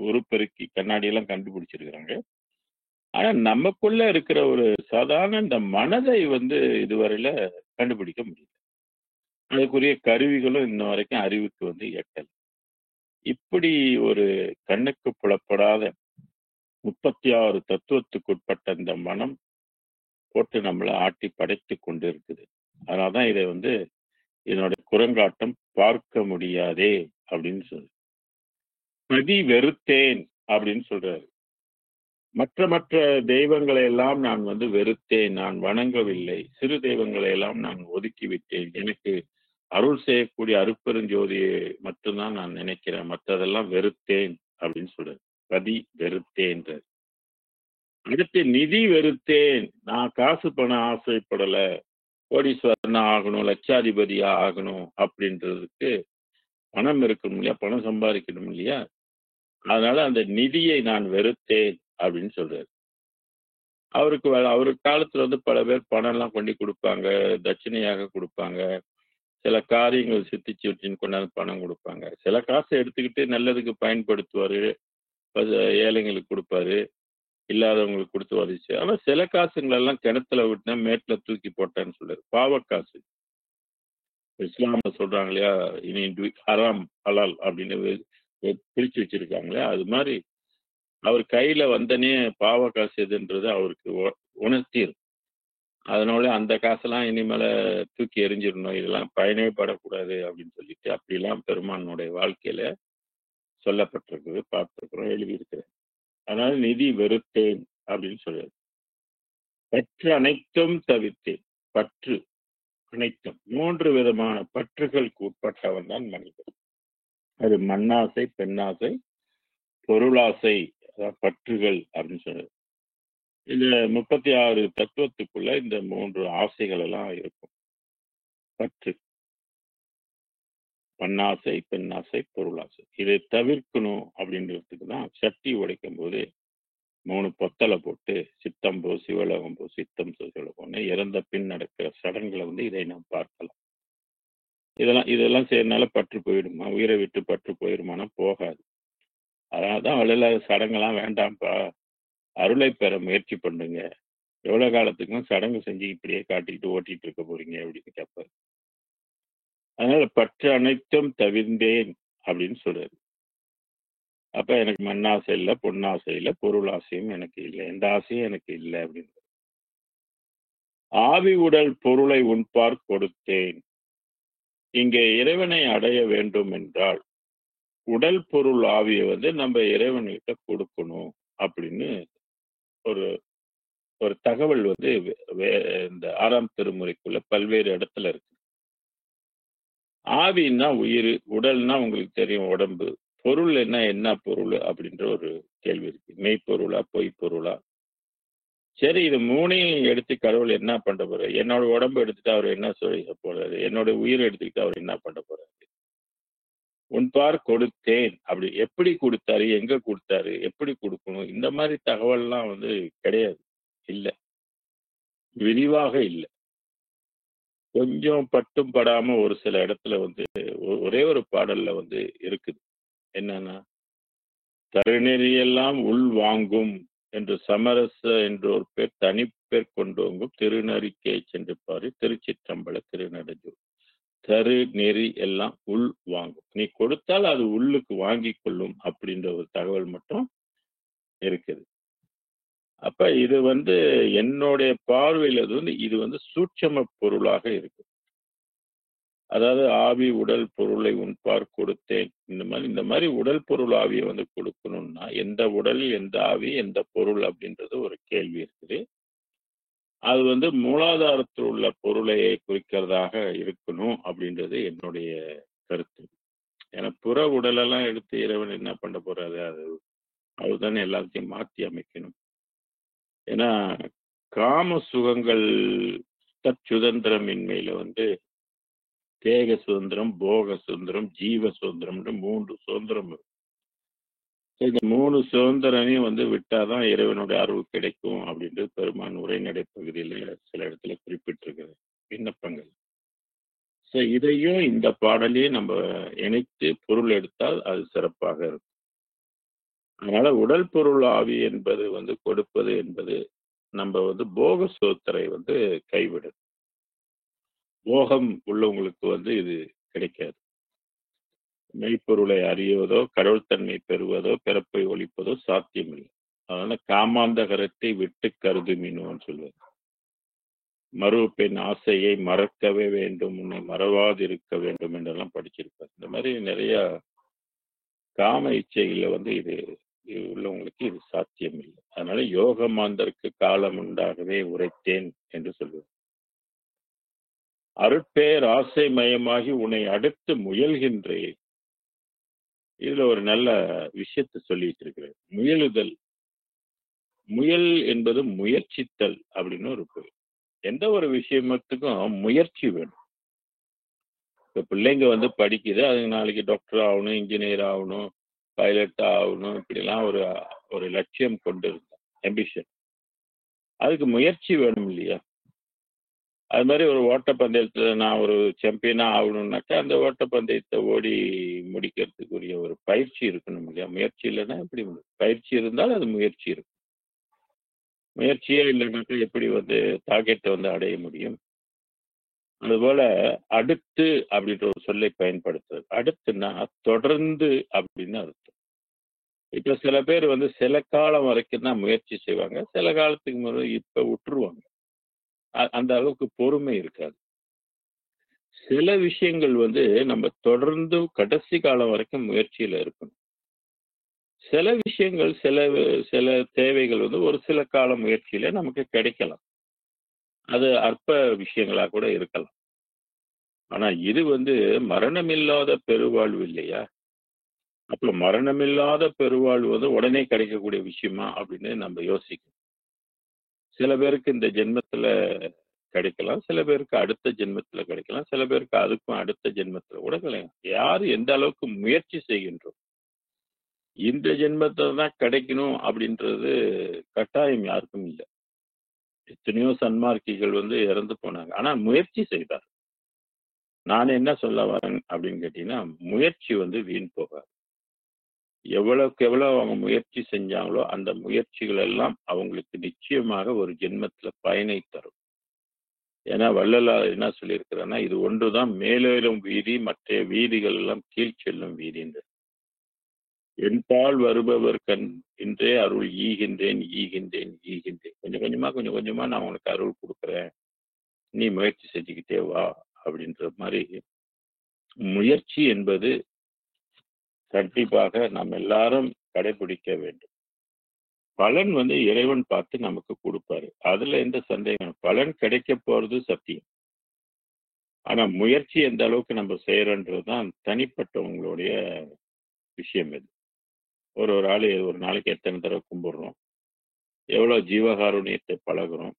உருப்பெருக்கி கண்ணாடியெல்லாம் கண்டுபிடிச்சிருக்கிறாங்க. ஆனா நமக்குள்ள இருக்கிற ஒரு சாதாரண இந்த மனதை வந்து இதுவரையில கண்டுபிடிக்க முடியல. அதுக்குரிய கருவிகளும் இன்ன வரைக்கும் அறிவுக்கு வந்து எட்டல. இப்படி ஒரு கண்ணுக்கு புலப்படாத 36 தத்துவத்துக்குட்பட்ட இந்த மனம் போட்டு நம்மளை ஆட்டி படைத்து கொண்டு இருக்குது. அதனால்தான் இதை வந்து இதனுடைய குரங்காட்டம் பார்க்க முடியாதே அப்படின்னு சொல்லு. பதி வெறுத்தேன் அப்படின்னு சொல்றாரு. மற்ற தெய்வங்களை எல்லாம் நான் வந்து வெறுத்தேன், நான் வணங்கவில்லை. சிறு தெய்வங்களை எல்லாம் நான் ஒதுக்கி விட்டேன். எனக்கு அருள் செய்யக்கூடிய அருட்பெருஞ்சோதியை மட்டும்தான் நான் நினைக்கிறேன். மற்றதெல்லாம் வெறுத்தேன் அப்படின்னு சொல்றாரு. பதி வெறுத்தேன். அடுத்து நிதி வெறுத்தேன். நான் காசு பணம் ஆசைப்படல. கோடீஸ்வரனா ஆகணும், லட்சாதிபதியா ஆகணும் அப்படின்றதுக்கு பணம் இருக்கணும் இல்லையா? பணம் சம்பாதிக்கணும் இல்லையா? அதனால அந்த நிதியை நான் வெறுத்தேன் அப்படின்னு சொல்றாரு. அவரு காலத்துல வந்து பல பேர் பணம்லாம் கொண்டு கொடுப்பாங்க, தட்சிணையாக கொடுப்பாங்க. சில காரியங்கள் சித்திச்சு வச்சுன்னு கொண்டாந்து பணம் கொடுப்பாங்க. சில காசை எடுத்துக்கிட்டு நல்லதுக்கு பயன்படுத்துவாரு. ஏழைங்களுக்கு கொடுப்பாரு. இல்லாதவங்களுக்கு கொடுத்து உதவிச்சு. ஆனா சில காசுங்களெல்லாம் கிணத்துல விட்டேன், மேட்டுல தூக்கி போட்டேன்னு சொல்றாரு. பாவக்காசு. இஸ்லாம்ல சொல்றாங்க இல்லையா? இனி ஹராம், ஹலால் அப்படின்னு பிரிச்சு வச்சிருக்காங்க இல்லையா? அது மாதிரி அவர் கையில வந்தனே பாவக்காசு எதுன்றது அவருக்கு உணர்த்திரும். அதனால அந்த காசெல்லாம் இனிமேல தூக்கி எறிஞ்சிடணும். இதெல்லாம் பயனே படக்கூடாது அப்படின்னு சொல்லிட்டு அப்படிலாம் பெருமானுடைய வாழ்க்கையில சொல்லப்பட்டிருக்குது, பார்த்திருக்கிறோம், எழுதியிருக்கிறேன். அதனால நிதி வெறுத்தேன் அப்படின்னு சொல்றாரு. பற்று அனைத்தும் தவிர்த்தேன். பற்று அனைத்தும் 3 விதமான பற்றுகளுக்கு உட்பட்டவன் தான் மனிதன். அது மண்ணாசை, பெண்ணாசை, பொருளாசை, பற்றுகள் அப்படின்னு சொல்றது. இந்த 36 தத்துவத்துக்குள்ள இந்த 3 ஆசைகள் எல்லாம் இருக்கும். பற்று, மண்ணாசை, பெண்ணாசை, பொருளாசை. இதை தவிர்க்கணும் அப்படின்றதுக்கு தான் சட்டி உடைக்கும் போது 3 பொத்தலை போட்டு சித்தம் போ சிவலோகம் போ சித்தம் சிவலோகம்னு இறந்த பின் நடக்கிற சடங்குகளை வந்து இதை நாம் பார்க்கலாம். இதெல்லாம் செய்யறதுனால பற்று போயிடுமா? உயிரை விட்டு பற்று போயிடுமானா போகாது. அதனாலதான் வழியில சடங்கெல்லாம் வேண்டாம்ப்பா, அருளை பெற முயற்சி பண்ணுங்க. எவ்வளவு காலத்துக்கும் சடங்கு செஞ்சு இப்படியே காட்டிட்டு ஓட்டிட்டு இருக்க போறீங்க அப்படின்னு கேட்பாரு. அதனால பற்று அனைத்தும் தவிர்ந்தேன் அப்படின்னு சொல்றாரு. அப்ப எனக்கு மண்ணாசை இல்லை, பொன்னாசை இல்லை, பொருள் ஆசையும் எனக்கு இல்லை, எந்த ஆசையும் எனக்கு இல்லை அப்படின்னு. ஆவி உடல் பொருளை உண்பார் கொடுத்தேன். இங்கே இறைவனை அடைய வேண்டும் என்றால் உடல் பொருள் ஆவியை வந்து நம்ம இறைவன்கிட்ட கொடுக்கணும் அப்படின்னு ஒரு ஒரு தகவல் வந்து இந்த 6ஆம் திருமுறைக்குள்ள பல்வேறு இடத்துல இருக்கு. ஆவின்னா உயிர், உடல்னா உங்களுக்கு தெரியும் உடம்பு, பொருள் என்ன பொருள் அப்படின்ற ஒரு கேள்வி இருக்கு. மெய்ப்பொருளா பொய் பொருளா? சரி, இது 3ஐயும் எடுத்து கடவுள் என்ன பண்ண போறாரு? என்னோட உடம்பு எடுத்துட்டு அவர் என்ன சொல்ல போறாரு? என்னோட உயிரை எடுத்துக்கிட்டு அவர் என்ன பண்ண போறாரு? உன்பார் கொடுத்தேன். அப்படி எப்படி கொடுத்தாரு? எங்க கொடுத்தாரு? எப்படி கொடுக்கணும்? இந்த மாதிரி தகவல்லாம் வந்து கிடையாது. இல்ல. விரிவாக இல்ல. கொஞ்சம் பட்டும் படாம ஒரு சில இடத்துல வந்து ஒரே ஒரு பாடல்ல வந்து இருக்குது. என்னன்னா, தருநெறியெல்லாம் உள் வாங்கும் என்று சமரச என்றோர் பேர் தனிப்பேர் கொண்டோங்கும் திருநறிக்கை சென்று பாரு திருச்சிற்றம்பல திருநடஞ்சூர். தரு நெறி எல்லாம் உள் வாங்கும். நீ கொடுத்தால் அது உள்ளுக்கு வாங்கி கொள்ளும் அப்படின்ற ஒரு தகவல் மட்டும் இருக்குது. அப்ப இது வந்து என்னுடைய பார்வையில் இது வந்து சூட்சம பொருளாக இருக்கு. அதாவது ஆவி உடல் பொருளை உண்பார் கொடுத்தேன். இந்த மாதிரி உடல் பொருள் ஆவியை வந்து கொடுக்கணும்னா எந்த உடல், எந்த ஆவி, எந்த பொருள் அப்படின்றது ஒரு கேள்வி இருக்குது. அது வந்து மூலாதாரத்தில் உள்ள பொருளை குறிக்கிறதாக இருக்கணும் அப்படின்றது என்னுடைய கருத்து. ஏன்னா புற உடலெல்லாம் எடுத்து இறைவன் என்ன பண்ண போறாரு? அவர் தானே எல்லாத்தையும் மாற்றி அமைக்கணும். ஏன்னா காம சுகங்கள் தற்சுதந்திரமின்மையில வந்து தேக சுதந்திரம், போக சுதந்திரம், ஜீவ சுதந்திரம்னு 3 சுதந்திரம் இருக்கு. இந்த 3 சுதந்திரனையும் வந்து விட்டாதான் இறைவனுடைய அருள் கிடைக்கும் அப்படின்றது பெருமான் உரைநடை பகுதியில சில இடத்துல குறிப்பிட்டிருக்கிறது விண்ணப்பங்கள். இதையும் இந்த பாடலையும் நம்ம இணைத்து பொருள் எடுத்தால் அது சிறப்பாக இருக்கும். அதனால உடல் பொருள் ஆவி என்பது வந்து கொடுப்பது என்பது நம்ம வந்து போக சோத்தரை வந்து கைவிடும். போகம் உள்ளவங்களுக்கு வந்து இது கிடைக்காது. மெய்ப்பொருளை அறிவதோ, கடவுள் தன்மை பெறுவதோ, பிறப்பை ஒழிப்பதோ சாத்தியமில்லை. அதனால காமாந்தகரத்தை விட்டு கருதுமினோன்னு சொல்லுவார். மறுபெண் ஆசையை மறக்கவே வேண்டும், உன்னை மறவாதிருக்க வேண்டும் என்றெல்லாம் படிச்சிருப்பார். இந்த மாதிரி நிறைய காம இச்சைகளை வந்து இது உள்ளவங்களுக்கு இது சாத்தியம் இல்லை. அதனால யோகமாந்தருக்கு காலம் உண்டாகவே உரைத்தேன் என்று சொல்லுவார். அருட்பேர் ஆசை மயமாகி உன்னை அடுத்து முயல்கின்றேன். இதுல ஒரு நல்ல விஷயத்த சொல்லிட்டு இருக்கிறேன். முயல் என்பது முயற்சித்தல் அப்படின்னு ஒரு பொருள். எந்த ஒரு விஷயத்துக்கும் முயற்சி வேணும். இப்ப பிள்ளைங்க படிக்குது, அதுங்க நாளைக்கு டாக்டர் ஆகணும், இன்ஜினியர் ஆகணும், பைலட் ஆகணும், இப்படிலாம் ஒரு ஒரு லட்சியம் கொண்டு இருக்கும், ஆம்பிஷன். அதுக்கு முயற்சி வேணும் இல்லையா? அது மாதிரி ஒரு ஓட்டப்பந்தயத்துல நான் ஒரு சாம்பியனா ஆகணும்னாக்கா அந்த ஓட்டப்பந்தயத்தை ஓடி முடிக்கிறதுக்குரிய ஒரு பயிற்சி இருக்கணும் இல்லையா? முயற்சி இல்லைன்னா எப்படி முடியும்? பயிற்சி இருந்தால் அது முயற்சி இருக்கும். முயற்சியே இல்லைனாக்கா எப்படி டார்கெட்டை அடைய முடியும்? அதுபோல அடுத்து அப்படின்ற ஒரு சொல்லை பயன்படுத்துறது. அடுத்துன்னா தொடர்ந்து அப்படின்னு அர்த்தம். இப்ப சில பேர் சில காலம் வரைக்கும் தான் முயற்சி செய்வாங்க. சில காலத்துக்கு முன்னாடி இப்ப விட்டுருவாங்க. அந்த அளவுக்கு பொறுமை இருக்காது. சில விஷயங்கள் நம்ம தொடர்ந்து கடைசி காலம் வரைக்கும் முயற்சியில இருக்கணும். சில விஷயங்கள் சில தேவைகள் ஒரு சில கால முயற்சியில நமக்கு கிடைக்கலாம். அது அற்ப விஷயங்களா கூட இருக்கலாம். ஆனா இது மரணமில்லாத பெருவாழ்வு இல்லையா? அப்ப மரணமில்லாத பெருவாழ்வு உடனே கிடைக்கக்கூடிய விஷயமா அப்படின்னு நம்ம யோசிக்கணும். சில பேருக்கு இந்த ஜென்மத்துல கிடைக்கலாம், சில பேருக்கு அடுத்த ஜென்மத்துல கிடைக்கலாம், சில பேருக்கு அதுக்கும் அடுத்த ஜென்மத்துல கூட கிடைக்கலாம். யாரு எந்த அளவுக்கு முயற்சி செய்கின்றோம், இந்த ஜென்மத்துல தான் கிடைக்கணும் அப்படின்றது கட்டாயம் யாருக்கும் இல்லை. எத்தனையோ சன்மார்க்கிகள் இறந்து போனாங்க, ஆனா முயற்சி செய்தார். நான் என்ன சொல்ல வரேன் அப்படின்னு கேட்டீங்கன்னா, முயற்சி வீண் போகாது. எவ்வளவுக்கு எவ்வளவு அவங்க முயற்சி செஞ்சாங்களோ அந்த முயற்சிகள் எல்லாம் அவங்களுக்கு நிச்சயமாக ஒரு ஜென்மத்துல பயனை தரும். ஏன்னா வள்ளலார் என்ன சொல்லியிருக்கிறான்னா, இது ஒன்றுதான் மேலேறும் வீதி, மற்ற வீதிகள் எல்லாம் கீழ் செல்லும் வீதின்ற. என்பால் வருபவர் கண் இன்றே அருள் ஈகின்றேன் ஈகின்றேன் ஈகின்றேன். கொஞ்சம் கொஞ்சமா நான் உனக்கு அருள் கொடுக்குறேன், நீ முயற்சி செஞ்சுக்கிட்டே வா அப்படின்ற மாதிரி. முயற்சி என்பது கண்டிப்பாக நாம் எல்லாரும் கடைபிடிக்க வேண்டும். பலன் இறைவன் பார்த்து நமக்கு கொடுப்பாரு, அதுல எந்த சந்தேகம். பலன் கிடைக்க போறது சத்தியம். ஆனா முயற்சி எந்த அளவுக்கு நம்ம செய்யறோன்றதுதான் தனிப்பட்டவங்களுடைய விஷயம். இது ஒரு ஆளு ஒரு நாளைக்கு எத்தனை தடவை கும்பிடுறோம், எவ்வளவு ஜீவகாருண்யத்தை பழகுறோம்,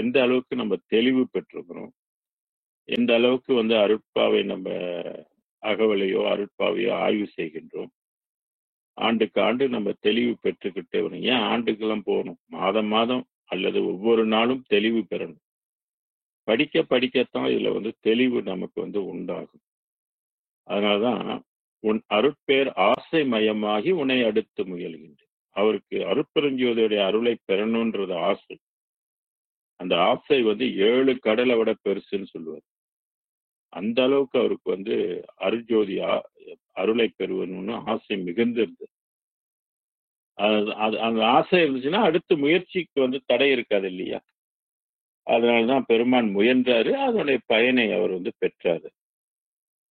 எந்த அளவுக்கு நம்ம தெளிவு பெற்றிருக்கிறோம், எந்த அளவுக்கு அருட்பாவை நம்ம அகவலையோ அருட்பாவையோ ஆய்வு செய்கின்றோம். ஆண்டுக்கு ஆண்டு நம்ம தெளிவு பெற்றுக்கிட்டே வரும். ஏன் ஆண்டுக்கெல்லாம் போகணும்? மாதம் மாதம் அல்லது ஒவ்வொரு நாளும் தெளிவு பெறணும். படிக்க படிக்கத்தான் இதுல தெளிவு நமக்கு உண்டாகும். அதனாலதான் உன் அருட்பேர் ஆசை மயமாகி உன்னை அடுத்து முயல்கின்றேன். அவருக்கு அருட்பெருஞ்சோதியுடைய அருளை பெறணும்ன்றது ஆசை. அந்த ஆசை 7 கடலை விட பெருசுன்னு சொல்லுவார். அந்த அளவுக்கு அவருக்கு அருட்ஜோதி அருளை பெறுவணும்னு ஆசை மிகுந்திருந்தது. அந்த ஆசை இருந்துச்சுன்னா அடுத்த முயற்சிக்கு தடை இருக்காது இல்லையா? அதனாலதான் பெருமான் முயன்றாரு, அதனுடைய பயனை அவர் பெற்றாரு.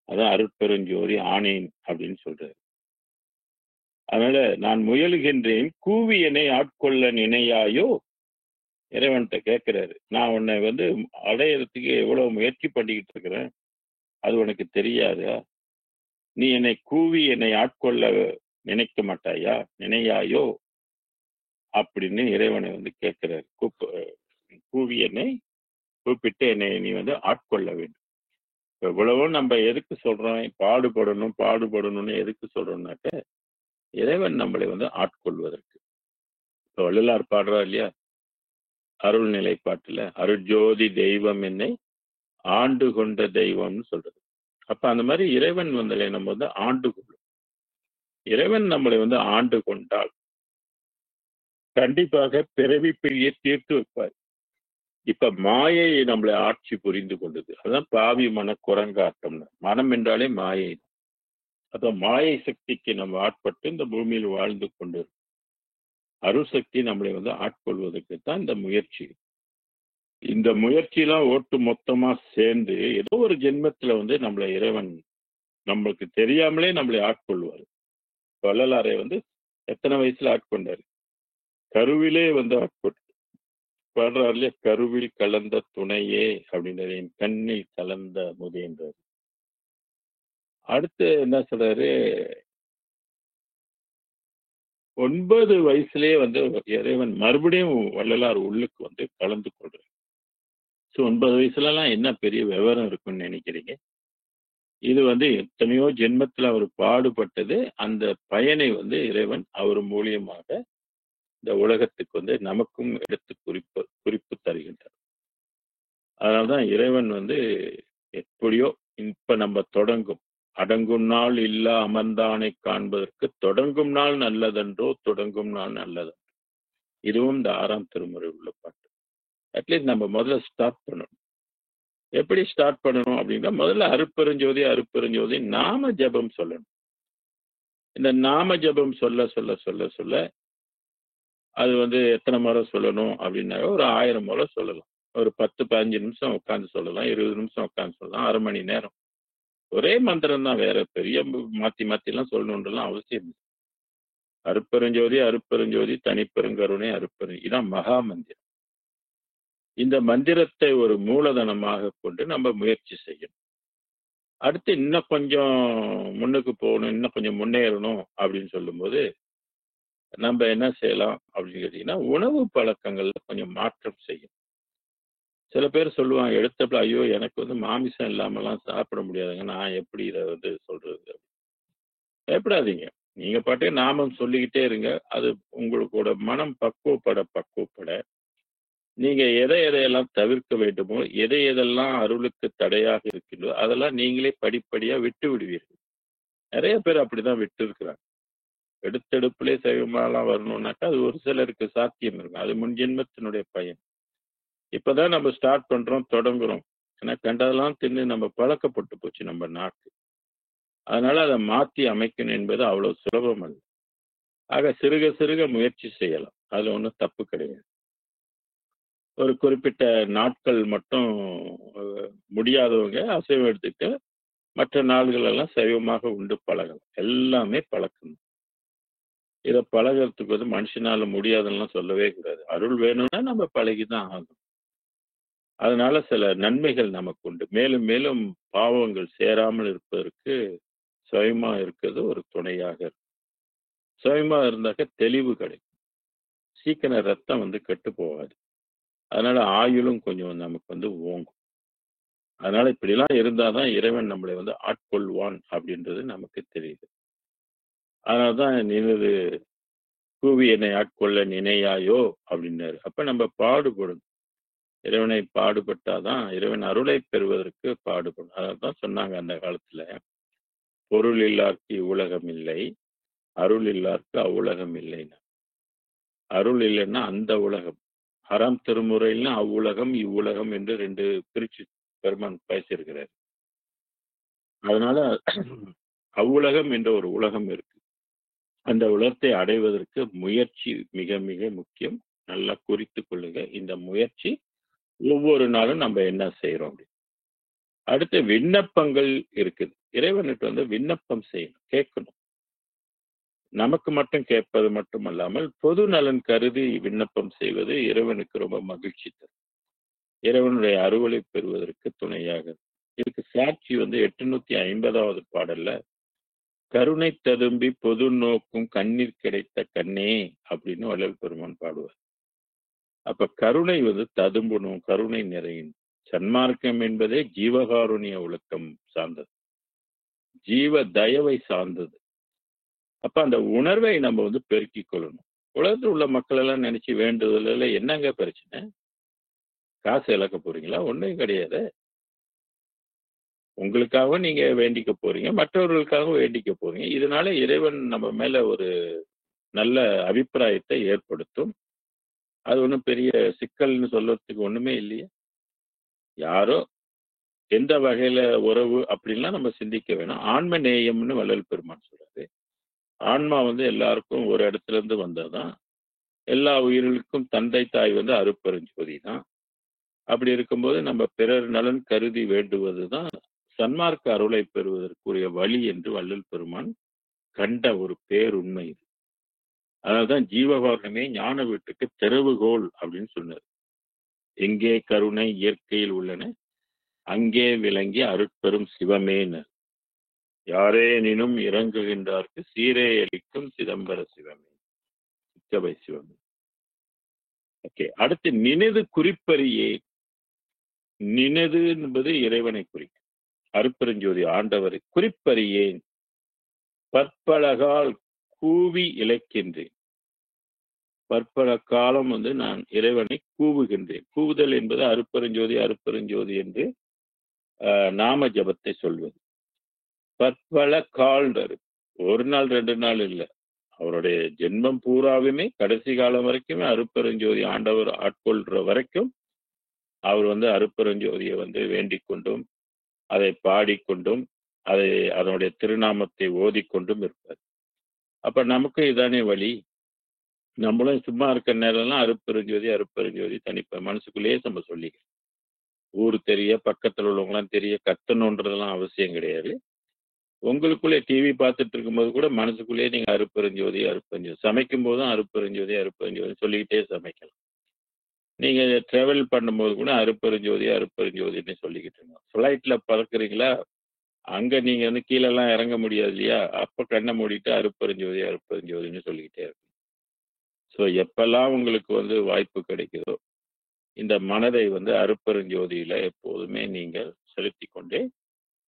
அதான் அருட்பெருஞ்சோதி ஆனேன் அப்படின்னு சொல்றாரு. அதனால நான் முயலுகின்றேன், கூவி என்னை ஆட்கொள்ள நினையாயோ. இறைவன்கிட்ட கேட்கிறாரு, நான் உன்னை அடையறதுக்கு எவ்வளவு முயற்சி பண்ணிக்கிட்டு இருக்கிறேன், அது உனக்கு தெரியாதா? நீ என்னை கூவி என்னை ஆட்கொள்ள நினைக்க மாட்டாயா, நினையாயோ அப்படின்னு இறைவனை கேட்கிறாரு. கூவி என்னை கூப்பிட்டு என்னை நீ ஆட்கொள்ள வேண்டும். இவ்வளவோ நம்ம எதுக்கு சொல்றோம், பாடுபடணும் பாடுபடணும்னு எதுக்கு சொல்றோம்னாக்க, இறைவன் நம்மளை ஆட்கொள்வதற்கு. இப்ப வள்ளலார் பாடுறார் இல்லையா, அருள் நிலைப்பாட்டுல அருட்ஜோதி தெய்வம் என்னை ஆண்டு கொண்ட தெய்வம்னு சொல்றது. அப்ப அந்த மாதிரி இறைவன் நம்ம ஆண்டு கொள்ளும். இறைவன் நம்மளை ஆண்டு கொண்டால் கண்டிப்பாக பிறவி பிரியை தீர்த்து வைப்பார். இப்ப மாயை நம்மளை ஆட்சி புரிந்து கொண்டது. அதான் பாவி மன குரங்காட்டம்னு. மனம் என்றாலே மாயை. அப்ப மாயை சக்திக்கு நம்ம ஆட்பட்டு இந்த பூமியில் வாழ்ந்து கொண்டு அருசக்தி நம்மளை ஆட்கொள்வதற்கு தான் இந்த முயற்சி. இந்த முயற்சியெல்லாம் ஓட்டு மொத்தமா சேர்ந்து ஏதோ ஒரு ஜென்மத்துல நம்மளை இறைவன் நம்மளுக்கு தெரியாமலே நம்மளை ஆட்கொள்வார். வள்ளலாரை எத்தனை வயசுல ஆட்கொண்டாரு? கருவிலே ஆட்கொண்டு பாடுறாருல, கருவில் கலந்த துணையே அப்படின்றது, என் கண்ணில் கலந்த முதேன்றார். அடுத்து என்ன சொல்றாரு, 9 வயசுலயே வந்து இறைவன் மறுபடியும் வள்ளலார் உள்ளுக்கு வந்து கலந்து கொள்றார். 9 வயசுலலாம் என்ன பெரிய விவரம் இருக்கும்னு நினைக்கிறீங்க? இது வந்து எத்தனையோ ஜென்மத்துல அவர் பாடுபட்டது, அந்த பயனை வந்து இறைவன் அவர் மூலியமாக இந்த உலகத்துக்கு வந்து நமக்கும் எடுத்து குறிப்பு தருகின்றார். அதனால தான் இறைவன் வந்து எப்படியோ இப்ப நம்ம தொடங்கும். "அடங்கும் நாள் இல்லா அமர்ந்தானைக் காண்பதற்கு தொடங்கும் நாள் நல்லதன்றோ தொடங்கும் நாள் நல்லது." இதுவும் இந்த 6ஆம் திருமுறை உள்ள பாட்டு. அட்லீஸ்ட் நம்ம முதல்ல ஸ்டார்ட் பண்ணணும். எப்படி ஸ்டார்ட் பண்ணணும் அப்படின்னா, முதல்ல அருட்பெருஞ்சோதி, அருட்பெருஞ்சோதி நாம ஜெபம் சொல்லணும். இந்த நாம ஜெபம் சொல்ல, சொல்ல, சொல்ல, சொல்ல அது வந்து எத்தனை முறை சொல்லணும் அப்படின்னாக்க, ஒரு 1000 முறை சொல்லலாம். ஒரு 10, 15 நிமிஷம் உட்கார்ந்து சொல்லலாம். 20 நிமிஷம் உட்கார்ந்து சொல்லலாம். 1/2 மணி நேரம். ஒரே மந்திரம் தான். வேற பெரிய மாத்தி மாத்திலாம் சொல்லணுன்றலாம் அவசியம் இல்ல. அருட்பெருஞ்சோதி, அருட்பெருஞ்சோதி, தனிப்பெருங்கருணை இதான் மகா மந்திரம். இந்த மந்திரத்தை ஒரு மூலதனமாக கொண்டு நம்ம முயற்சி செய்யணும். அடுத்து இன்னும் கொஞ்சம் முன்னுக்கு போகணும், இன்னும் கொஞ்சம் முன்னேறணும் அப்படின்னு சொல்லும்போது, நம்ம என்ன செய்யலாம் அப்படின்னு கேட்டீங்கன்னா, உணவு பழக்கங்கள்ல கொஞ்சம் மாற்றம் செய்யணும். சில பேர் சொல்லுவாங்க எடுத்தப்ப, "ஐயோ! எனக்கு வந்து மாமிசம் இல்லாமலாம் சாப்பிட முடியாதுங்க. நான் எப்படி இத வந்து சொல்றது?" பயப்படாதீங்க. நீங்க பாட்டுக்கு நாமம் சொல்லிக்கிட்டே இருங்க. அது உங்களுக்கோட மனம் பக்குவப்பட, நீங்க எதையெல்லாம் தவிர்க்க வேண்டுமோ, எதெல்லாம் அருளுக்கு தடையாக இருக்கின்றதோ, அதெல்லாம் நீங்களே படிப்படியா விட்டு விடுவீர்கள். நெறைய பேர் அப்படிதான் விட்டுருக்கிறாங்க. எடுத்தெடுப்பிலே சைவமாலாம் வரணும்னாக்கா, அது ஒரு சிலருக்கு சாத்தியம் இருக்கும். அது முன் ஜென்மத்தினுடைய பயன். இப்பதான் நம்ம ஸ்டார்ட் பண்றோம், தொடங்குறோம். ஏன்னா கண்டதெல்லாம் தின்னு நம்ம பழக்கப்பட்டு போச்சு நம்ம நாக்கு. அதனால அத மாத்தி அமைக்கணும் என்பது அவ்வளவு சுலபம் அல்ல. ஆக சிறுக சிறுக முயற்சி செய்யலாம். அதுல ஒண்ணும் தப்பு கிடையாது. ஒரு குறிப்பிட்ட நாட்கள் மட்டும் அ முடியாதவங்க அசைவம் எடுத்துட்டு, மற்ற நாள்கள் எல்லாம் சைவமாக உண்டு பழகலாம். எல்லாமே பழக்கம். இத பழகுறதுக்கு வந்து மனுஷனால முடியாதுன்னுலாம் சொல்லவே கூடாது. அருள் வேணும்னா நம்ம பழகி தான் ஆகணும். அதனால சில நன்மைகள் நமக்கு உண்டு. மேலும் மேலும் பாவங்கள் சேராமல் இருப்பதற்கு சுயமா இருக்கிறது ஒரு துணையாக இருக்கும். சுயமா இருந்தாக்க தெளிவு கிடைக்கும். சீக்கிரம் ரத்தம் வந்து கெட்டு போகாது. அதனால ஆயுளும் கொஞ்சம் நமக்கு வந்து ஓங்கும். அதனால இப்படிலாம் இருந்தா தான் இறைவன் நம்மளை வந்து ஆட்கொள்வான் அப்படின்றது நமக்கு தெரியுது. அதனால தான் "நினது கூவி என்னை ஆட்கொள்ள நினையாயோ" அப்படின்னாரு. அப்ப நம்ம பாடுபடணும். இறைவனை பாடுபட்டா தான் இறைவன் அருளை பெறுவதற்கு பாடுபடணும். அததான் சொன்னாங்க அந்த காலத்துல. "பொருள் இல்லார்க்கு இவ்வுலகம் இல்லை. அருள் இல்லார்க்கு அவ்வுலகம் இல்லைன்னு." அருள் இல்லைன்னா அந்த உலகம். 6ஆம் திருமுறையில அவ்வுலகம், இவ்வுலகம் என்று 2 பிரிச்சு பெருமான் பேசியிருக்கிறார். அதனால அவ்வுலகம் என்ற ஒரு உலகம் இருக்கு. அந்த உலகத்தை அடைவதற்கு முயற்சி மிக மிக முக்கியம். நல்லா குறித்துக் கொள்ளுங்க. இந்த முயற்சி ஒவ்வொரு நாளும் நம்ம என்ன செய்றோம் அப்படின்னு. அடுத்து விண்ணப்பங்கள் இருக்குது. இறைவனுக்கு வந்து விண்ணப்பம் செய்யணும். கேட்கணும். நமக்கு மட்டும் கேட்பது மட்டுமல்லாமல், பொது நலன் கருதி விண்ணப்பம் செய்வது இறைவனுக்கு ரொம்ப மகிழ்ச்சி தரும். இறைவனுடைய அருளை பெறுவதற்கு துணையாக இருக்கும். இதுக்கு சாட்சி வந்து 850வது பாடல்ல, "கருணை ததும்பி பொது நோக்கும் கண்ணீர் கிடைத்த கண்ணே" அப்படின்னு வள்ளல் பெருமான் பாடுவார். அப்ப கருணை வந்து ததும்பணும், கருணை நிறையணும். சன்மார்க்கம் என்பதே ஜீவகாருண்ய ஒழுக்கம் சார்ந்தது. ஜீவ தயவை சார்ந்தது. அப்ப அந்த உணர்வை நம்ம வந்து பெருக்கிக் கொள்ளணும். உலகத்துல உள்ள மக்கள் எல்லாம் நினைச்சு வேண்டுதல்ல என்னங்க பிரச்சனை? காசு இழக்க போறீங்களா? ஒண்ணும் கிடையாது. உங்களுக்காகவும் நீங்க வேண்டிக்க போறீங்க. மற்றவர்களுக்காகவும் வேண்டிக்க போறீங்க. இதனால இறைவன் நம்ம மேல ஒரு நல்ல அபிப்பிராயத்தை ஏற்படுத்தும். அது ஒண்ணும் பெரிய சிக்கல்ன்னு சொல்றதுக்கு ஒண்ணுமே இல்லையே. யாரோ எந்த வகையில உறவு அப்படின்லாம் நம்ம சிந்திக்க வேணாம். ஆன்ம நேயம்னு வள்ளல் பெருமான் சொல்றாரு. ஆன்மா வந்து எல்லாருக்கும் ஒரு இடத்துல இருந்து வந்ததுதான். எல்லா உயிர்களுக்கும் தந்தை, தாய் வந்து அருட்பெருஞ்சோதி தான். அப்படி இருக்கும்போது நம்ம பிறர் நலன் கருதி வேண்டுவது தான் சன்மார்க்க அருளை பெறுவதற்குரிய வழி என்று வள்ளல் பெருமான் கண்ட ஒரு பேருண்மை இது. அதனால்தான் ஜீவகாருண்யமே ஞான வீட்டுக்கு திறவுகோல் அப்படின்னு சொன்னார். எங்கே கருணை இயற்கையில் உள்ளன, அங்கே விளங்கிய அருட்பெரும் சிவமேன்னு. யாரேனினும் இறங்குகின்றார்க்கு சீரே அளிக்கும் சிதம்பர சிவமே, சிற்றபை சிவமே. ஓகே, அடுத்து நினது குறிப்பறியே. நினது என்பது இறைவனை குறிக்கும். அருட்பெருஞ்சோதி ஆண்டவரை குறிப்பறியேன், பற்பலகால் கூவி இழைக்கின்றேன். பற்பல காலம் நான் இறைவனை கூவுகின்றேன். கூவுதல் என்பது அருட்பெருஞ்சோதி அருட்பெருஞ்சோதி என்று நாம ஜபத்தை சொல்வது. பற்பல கால்ன்றாரு. ஒரு நாள் 2 நாள் இல்லை, அவருடைய ஜென்மம் பூராவுமே கடைசி காலம் வரைக்குமே அருட்பெருஞ்சோதி ஆண்டவர் ஆட்கொள்ற வரைக்கும் அவர் அருட்பெருஞ்சோதியை வேண்டிக் கொண்டும் அதை பாடிக்கொண்டும் அதனுடைய திருநாமத்தை ஓதிக்கொண்டும் இருப்பார். அப்ப நமக்கு இதானே வழி. நம்மளும் சும்மா இருக்கிற நேரம்லாம் அருட்பெருஞ்சோதி அருட்பெருஞ்சோதி தனிப்ப மனசுக்குள்ளேயே நம்ம சொல்லிக்கலாம். ஊர் தெரிய, பக்கத்தில் உள்ளவங்களாம் தெரிய கத்தணுன்றதெல்லாம் அவசியம் கிடையாது. உங்களுக்குள்ளே டிவி பார்த்துட்டு இருக்கும்போது கூட மனசுக்குள்ளேயே நீங்க அருட்பெருஞ்சோதி அருட்பெருஞ்சோதி, சமைக்கும் போதும் அருட்பெருஞ்சோதி அருட்பெருஞ்சோதி சொல்லிக்கிட்டே சமைக்கலாம். நீங்க டிராவல் பண்ணும்போது கூட அருட்பெருஞ்சோதி அருட்பெருஞ்சோதின்னு சொல்லிக்கிட்டு இருக்கோம். ஃப்ளைட்ல பறக்குறீங்களா, அங்க நீங்க கீழெல்லாம் இறங்க முடியாது இல்லையா, அப்ப கண்ணை மூடிட்டு அருட்பெருஞ்சோதி அருட்பெருஞ்சோதின்னு சொல்லிக்கிட்டே இருக்கும். ஸோ எப்பெல்லாம் உங்களுக்கு வாய்ப்பு கிடைக்குதோ இந்த மனதை அருட்பெருஞ்சோதியில எப்போதுமே நீங்கள் செலுத்தி கொண்டே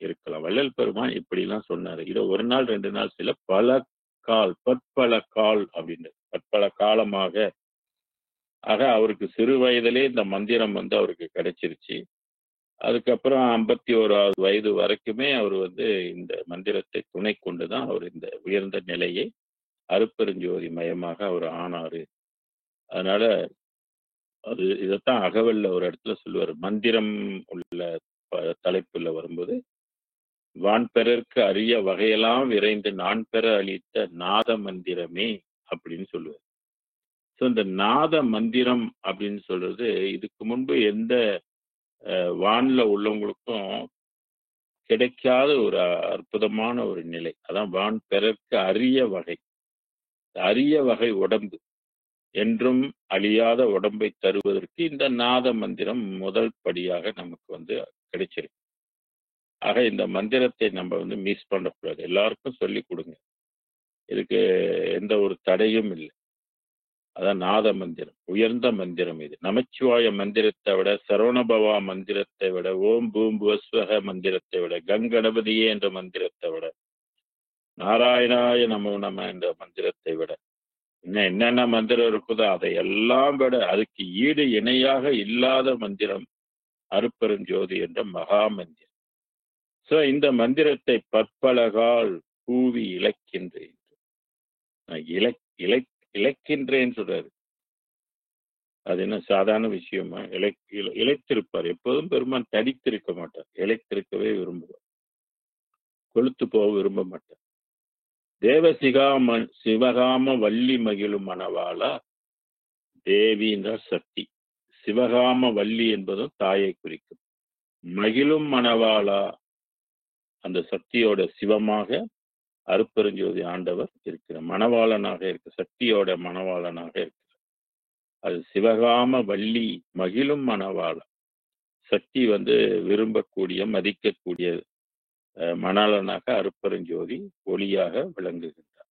இருக்கலாம். வள்ளல் பெருமான் இப்படிலாம் சொன்னாரு. இதை ஒரு நாள் 2 நாள் சில பல கால், பற்பல கால் அப்படின்னு, பற்பல காலமாக. ஆக அவருக்கு சிறு வயதிலே இந்த மந்திரம் அவருக்கு கிடைச்சிருச்சு. அதுக்கப்புறம் 51வது வயது வரைக்குமே அவர் இந்த மந்திரத்தை துணை கொண்டுதான் அவர் இந்த உயர்ந்த நிலையை அருட்பெருஞ்சோதி மயமாக அவர் ஆனாரு. அதனால இதைத்தான் அகவல்ல ஒரு இடத்துல சொல்லுவார். மந்திரம் உள்ள தலைப்புல வரும்போது, வான் பெறற்கு அரிய வகையெல்லாம் விரைந்து நான் பெற அளித்த நாத மந்திரமே அப்படின்னு சொல்லுவார். ஸோ இந்த நாத மந்திரம் அப்படின்னு சொல்றது இதுக்கு முன்பு எந்த வான்ல உள்ளவங்களுக்கும் கிடைக்காத ஒரு அற்புதமான ஒரு நிலை. அதான் வான் பெறற்கு அரிய வகை. அரிய வகை உடம்பு, என்றும் அழியாத உடம்பை தருவதற்கு இந்த நாத மந்திரம் முதல் படியாக நமக்கு கிடைச்சிருக்கு. ஆக இந்த மந்திரத்தை நம்ம மிஸ் பண்ணக்கூடாது. எல்லாருக்கும் சொல்லி கொடுங்க. இதுக்கு எந்த ஒரு தடையும் இல்லை. அதான் நாத மந்திரம், உயர்ந்த மந்திரம் இது. நமச்சிவாய மந்திரத்தை விட, சரவணபவா மந்திரத்தை விட, ஓம் பூம் புவஸ்வக மந்திரத்தை விட, கங்கணபதியே என்ற மந்திரத்தை விட, நாராயணாய நமோ நம என்ற மந்திரத்தை விட, இன்னும் என்னென்ன மந்திரம் இருக்குதோ அதை எல்லாம் விட அதுக்கு ஈடு இணையாக இல்லாத மந்திரம் அருட்பெருஞ்சோதி என்ற மகா மந்திரம். சோ இந்த மந்திரத்தை பற்பலகால் கூவி இழைக்கின்றேன். இழைக்கின்றேன் சொல்றாரு. அது என்ன சாதாரண விஷயமா? இழைத்திருப்பார். எப்போதும் பெருமான் தடித்திருக்க மாட்டார். இழைத்திருக்கவே விரும்புவார். கொளுத்து போக விரும்ப மாட்டார். சிவகாம வள்ளி மகிழும் மணவாளா. தேவி என்றால் சக்தி. சிவகாம வள்ளி என்பதும் தாயை குறிக்கும். மகிழும் மணவாளா, அந்த சக்தியோட சிவமாக அருட்பெருஞ்சோதி ஆண்டவர் இருக்கிற மணவாளனாக இருக்க, சக்தியோட மணவாளனாக இருக்கிற. அது சிவகாம வள்ளி மகிழும் மணவாளா. சக்தி விரும்பக்கூடிய, மதிக்கக்கூடிய மணாளனாக அருட்பெருஞ்சோதி ஒளியாக விளங்குகின்றார்.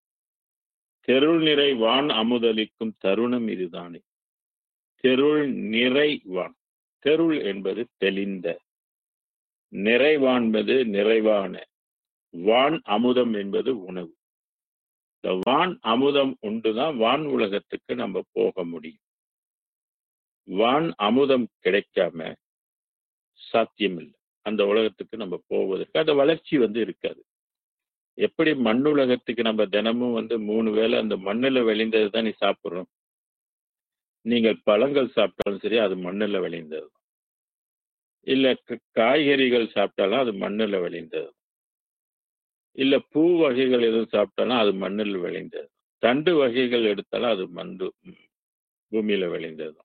தெருள் நிறை வான் அமுதளிக்கும் தருணம் இதுதானே. தெருள் நிறைவான். தெருள் என்பது தெளிந்த, நிறைவான்பது நிறைவான, வான் அமுதம் என்பது உணவு. இந்த வான் அமுதம் உண்டுதான் வான் உலகத்துக்கு நம்ம போக முடியும். வான் அமுதம் கிடைக்காம சாத்தியம் இல்லை அந்த உலகத்துக்கு நம்ம போவதற்கு. அந்த வளர்ச்சி இருக்காது. எப்படி மண்ணுலகத்துக்கு நம்ம தினமும் 3 வேளை அந்த மண்ணுல விளைந்தது தான் நீ சாப்பிட்றோம். நீங்கள் பழங்கள் சாப்பிட்டாலும் சரி, அது மண்ணுல விளைந்தது. இல்ல காய்கறிகள் சாப்பிட்டாலும் அது மண்ணுல விளைந்தது. இல்ல பூ வகைகள் எதுவும் சாப்பிட்டாலும் அது மண்ணில் விளைந்தது. தண்டு வகைகள் எடுத்தாலும் அது பூமியில விளைந்தது.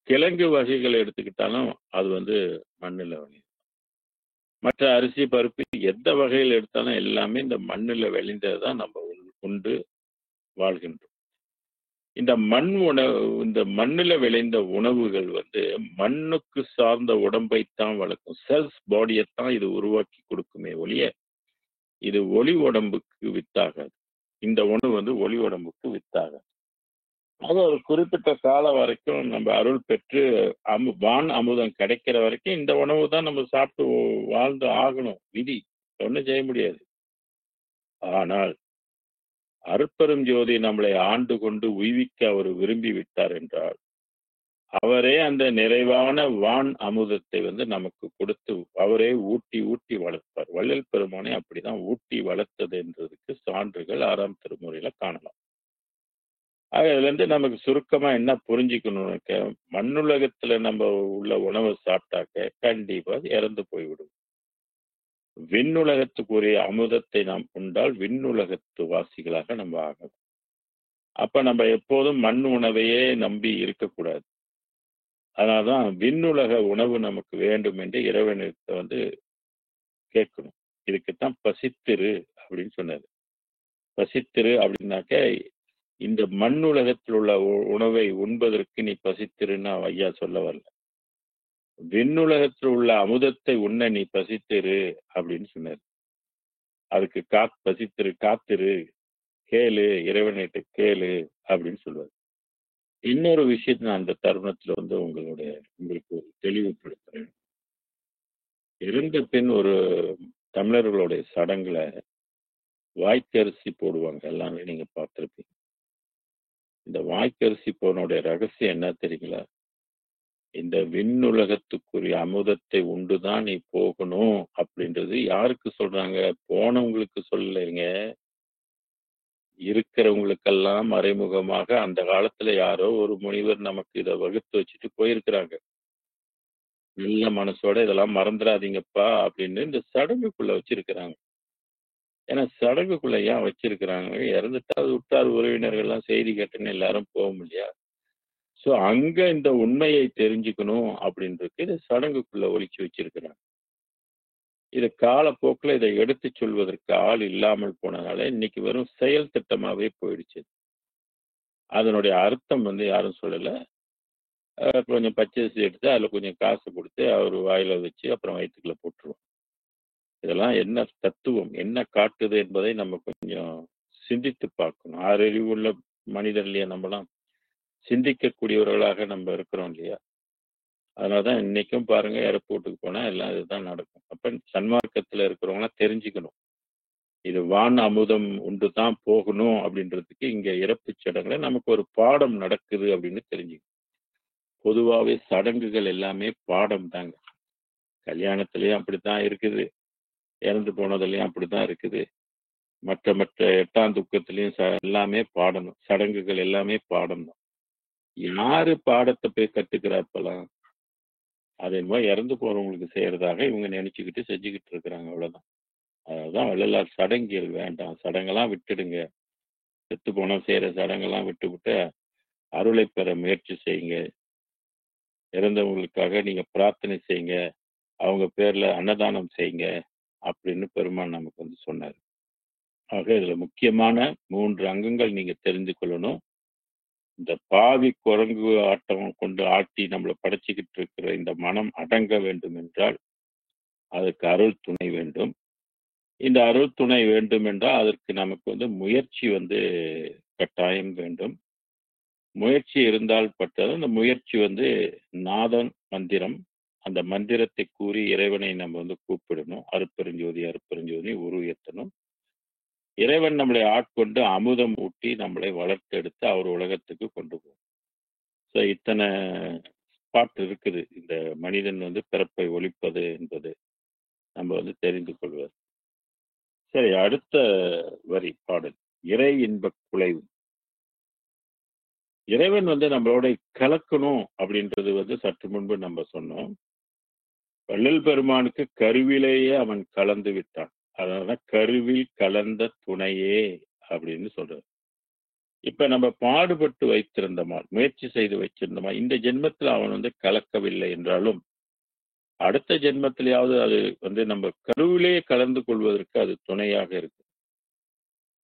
கிழங்கு வகைகள் எடுத்துக்கிட்டாலும் அது மண்ணில் விளைந்தது. மற்ற அரிசி பருப்பு எந்த வகையில் எடுத்தாலும் எல்லாமே இந்த மண்ணில் விளைந்தது தான் நம்ம உண்டு வாழ்கின்றோம். இந்த இந்த மண்ணில் விளைந்த உணவுகள் மண்ணுக்கு சார்ந்த உடம்பைத்தான் வளர்க்கும். செல்ஸ் பாடியைத்தான் இது உருவாக்கி கொடுக்குமே ஒழிய இது ஒளி உடம்புக்கு வித்தாகாது. இந்த உணவு வந்து ஒளி உடம்புக்கு வித்தாகாது. அது ஒரு குறிப்பிட்ட காலம் வரைக்கும் நம்ம அருள் பெற்று வான் அமுதம் கிடைக்கிற வரைக்கும் இந்த உணவு தான் நம்ம சாப்பிட்டு வாழ்ந்து ஆகணும். விதி. ஒண்ணும் செய்ய முடியாது. ஆனால் அருட்பெரும் ஜோதி நம்மளை ஆண்டு கொண்டு உய்விக்க அவர் விரும்பி விட்டார் என்றால், அவரே அந்த நிறைவான வான் அமுதத்தை வந்து நமக்கு கொடுத்து, அவரே ஊட்டி ஊட்டி வளர்ப்பார். வள்ளல் பெருமானை அப்படிதான் ஊட்டி வளர்த்தது என்றதுக்கு சான்றுகள் 6ஆம் திருமுறையில காணலாம். ஆக இதுலேருந்து நமக்கு சுருக்கமா என்ன புரிஞ்சுக்கணும்னாக்க, மண்ணுலகத்துல நம்ம உள்ள உணவை சாப்பிட்டாக்க கண்டிப்பா இறந்து போய்விடும். விண்ணுலகத்துக்குரிய அமுதத்தை நாம் உண்டால் விண்ணுலகத்து வாசிகளாக நம்ம ஆகலாம். அப்ப நம்ம எப்போதும் மண் உணவையே நம்பி இருக்கக்கூடாது. அதனால்தான் விண்ணுலக உணவு நமக்கு வேண்டும் என்று இறைவனிடத்தை வந்து கேட்கணும். இதுக்குத்தான் பசித்திரு அப்படின்னு சொன்னாரு. பசித்திரு அப்படின்னாக்க இந்த மண் உலகத்தில் உள்ள உணவை உண்பதற்கு நீ பசித்திருன்னு ஐயா சொல்ல வரல. விண்ணுலகத்தில் உள்ள அமுதத்தை உண்ண நீ பசித்திரு அப்படின்னு சொன்னாரு. அதுக்கு பசித்திரு, காத்திரு, கேளு, இறைவனிட்ட கேளு அப்படின்னு சொல்லுவாரு. இன்னொரு விஷயத்தை நான் அந்த தருணத்துல வந்து உங்களுக்கு தெளிவுபடுத்துறேன். இறந்த பின் ஒரு தமிழர்களுடைய சடங்குல வாய்க்கரிசி போடுவாங்க. எல்லாமே நீங்க பார்த்திருப்பீங்க. இந்த வாய்க்கரிசி போனுடைய ரகசியம் என்ன தெரியுங்களா? இந்த விண்ணுலகத்துக்குரிய அமுதத்தை உண்டுதான் நீ போகணும் அப்படின்றது யாருக்கு சொல்றாங்க? போனவங்களுக்கு சொல்லலைங்க. இருக்கிறவங்களுக்கெல்லாம் மறைமுகமாக அந்த காலத்துல யாரோ ஒரு முனிவர் நமக்கு இதை வகுத்து வச்சுட்டு போயிருக்கிறாங்க. நல்ல மனசோட இதெல்லாம் மறந்துடாதீங்கப்பா அப்படின்னு இந்த சடங்குக்குள்ள வச்சிருக்கிறாங்க. ஏன்னா சடங்குக்குள்ள ஏன் வச்சிருக்கிறாங்க? இறந்துட்டா அது உற்றார் உறவினர்கள் எல்லாம் செய்தி கேட்டுன்னு எல்லாரும் போக இல்லையா? சோ அங்க இந்த உண்மையை தெரிஞ்சுக்கணும் அப்படின்றது இதை சடங்குக்குள்ள ஒழிச்சு வச்சிருக்கிறாங்க. இது காலப்போக்கில் இதை எடுத்து சொல்வதற்கு ஆள் இல்லாமல் போனதால இன்னைக்கு வெறும் செயல் திட்டமாவே போயிடுச்சு. அதனுடைய அர்த்தம் வந்து யாரும் சொல்லல. கொஞ்சம் பச்சரிசி எடுத்து அதுல கொஞ்சம் காசு கொடுத்து அவர் வாயில வச்சு அப்புறம் வயிற்றுக்குள்ள போட்டுருவோம். இதெல்லாம் என்ன தத்துவம், என்ன காட்டுது என்பதை நம்ம கொஞ்சம் சிந்தித்து பார்க்கணும். ஆறறிவுள்ள மனிதர் இல்லையா நம்மலாம்? சிந்திக்கக்கூடியவர்களாக நம்ம இருக்கிறோம் இல்லையா? அதனாலதான் இன்னைக்கும் பாருங்க ஏர்போர்ட்டுக்கு போனா எல்லாம் இதுதான் நடக்கும். அப்ப சன்மார்க்கத்துல இருக்கிறவங்களாம் தெரிஞ்சுக்கணும். இது வான் அமுதம் உண்டு தான் போகணும் அப்படின்றதுக்கு இங்க இறப்பு சடங்குல நமக்கு ஒரு பாடம் நடக்குது அப்படின்னு தெரிஞ்சுக்கணும். பொதுவாகவே சடங்குகள் எல்லாமே பாடம் தாங்க. கல்யாணத்திலயும் அப்படித்தான் இருக்குது, இறந்து போனதுலயும் அப்படித்தான் இருக்குது, மற்ற மற்ற 8ஆம் துக்கத்திலையும் எல்லாமே பாடணும். சடங்குகள் எல்லாமே பாடம் தான். யாரு பாடத்தை போய் கத்துக்கிறாப்பெல்லாம் அது என்னமோ இறந்து போறவங்களுக்கு செய்யறதாக இவங்க நினைச்சுக்கிட்டு செஞ்சுக்கிட்டு இருக்கிறாங்க. அவ்வளவுதான். அதுதான் வள்ளலார் சடங்கியல் வேண்டாம், சடங்கெல்லாம் விட்டுடுங்க, செத்து போனா செய்யற சடங்கெல்லாம் விட்டு அருளை பெற முயற்சி செய்யுங்க, இறந்தவங்களுக்காக நீங்க பிரார்த்தனை செய்யுங்க, அவங்க பேர்ல அன்னதானம் செய்யுங்க அப்படின்னு பெருமான் நமக்கு வந்து சொன்னார். ஆக இதுல முக்கியமான 3 அங்கங்கள் நீங்க தெரிந்து கொள்ளணும். இந்த பாவி குரங்கு ஆட்டம் கொண்டு ஆட்டி நம்மளை படைச்சுக்கிட்டு இருக்கிற இந்த மனம் அடங்க வேண்டும் என்றால் அதுக்கு அருள் துணை வேண்டும். இந்த அருள் துணை வேண்டும் என்றால் அதற்கு நமக்கு வந்து முயற்சி வந்து கட்டாயம் வேண்டும். முயற்சி இருந்தால் பட்டது. அந்த முயற்சி வந்து நாதன் மந்திரம். அந்த மந்திரத்தை கூறி இறைவனை நம்ம வந்து கூப்பிடணும். அருட்பெருஞ்சோதி அருட்பெருஞ்சோதி உருவேற்றணும். இறைவன் நம்மளை ஆட்கொண்டு அமுதம் ஊட்டி நம்மளை வளர்த்தெடுத்து அவர் உலகத்துக்கு கொண்டு போகும். ஸோ இத்தனை பாட்டு இருக்குது. இந்த மனிதன் வந்து பிறப்பை ஒழிப்பது என்பது நம்ம வந்து தெரிந்து கொள்வது. சரி, அடுத்த வரி பாடல். இறை இன்பக் குலைவு. இறைவன் வந்து நம்மளோட கலக்கணும் அப்படின்றது வந்து சற்று முன்பு நம்ம சொன்னோம். வள்ளல் பெருமானுக்கு கருவிலேயே அவன் கலந்து விட்டான். அதனாலதான் கருவில் கலந்த துணையே அப்படின்னு சொல்றாரு. இப்ப நம்ம பாடுபட்டு வைத்திருந்தோமா, முயற்சி செய்து வச்சிருந்தோமா, இந்த ஜென்மத்தில் அவன் வந்து கலக்கவில்லை என்றாலும் அடுத்த ஜென்மத்திலேயாவது அது வந்து நம்ம கருவிலே கலந்து கொள்வதற்கு அது துணையாக இருக்கு.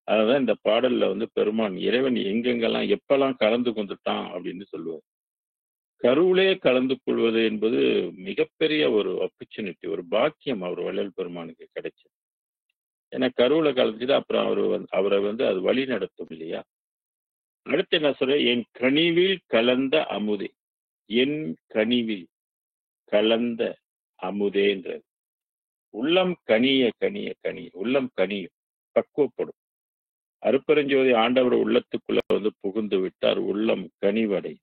அததான் இந்த பாடல்ல வந்து பெருமான் இறைவன் எங்கெங்கெல்லாம் எப்பெல்லாம் கலந்து கொண்டுட்டான் அப்படின்னு சொல்லுவார். கருவிலே கலந்து கொள்வது என்பது மிகப்பெரிய ஒரு ஆப்பர்ச்சுனிட்டி, ஒரு பாக்கியம் அவர் வள்ளல் பெருமானுக்கு கிடைச்சது. ஏன்னா கருவுல கலந்துச்சுட்டு அப்புறம் அவரை வந்து அது வழி நடத்தும் இல்லையா? அடுத்து என்ன சொல்றேன், என் கனிவில் கலந்த அமுதே. என் கனிவில் கலந்த அமுதேன்ற உள்ளம் கனிய கனிய கனிய உள்ளம் கனியும், பக்குவப்படும். அருப்பெருஞ்சோதி ஆண்டவர் உள்ளத்துக்குள்ள வந்து புகுந்து விட்டார், உள்ளம் கனிவடை.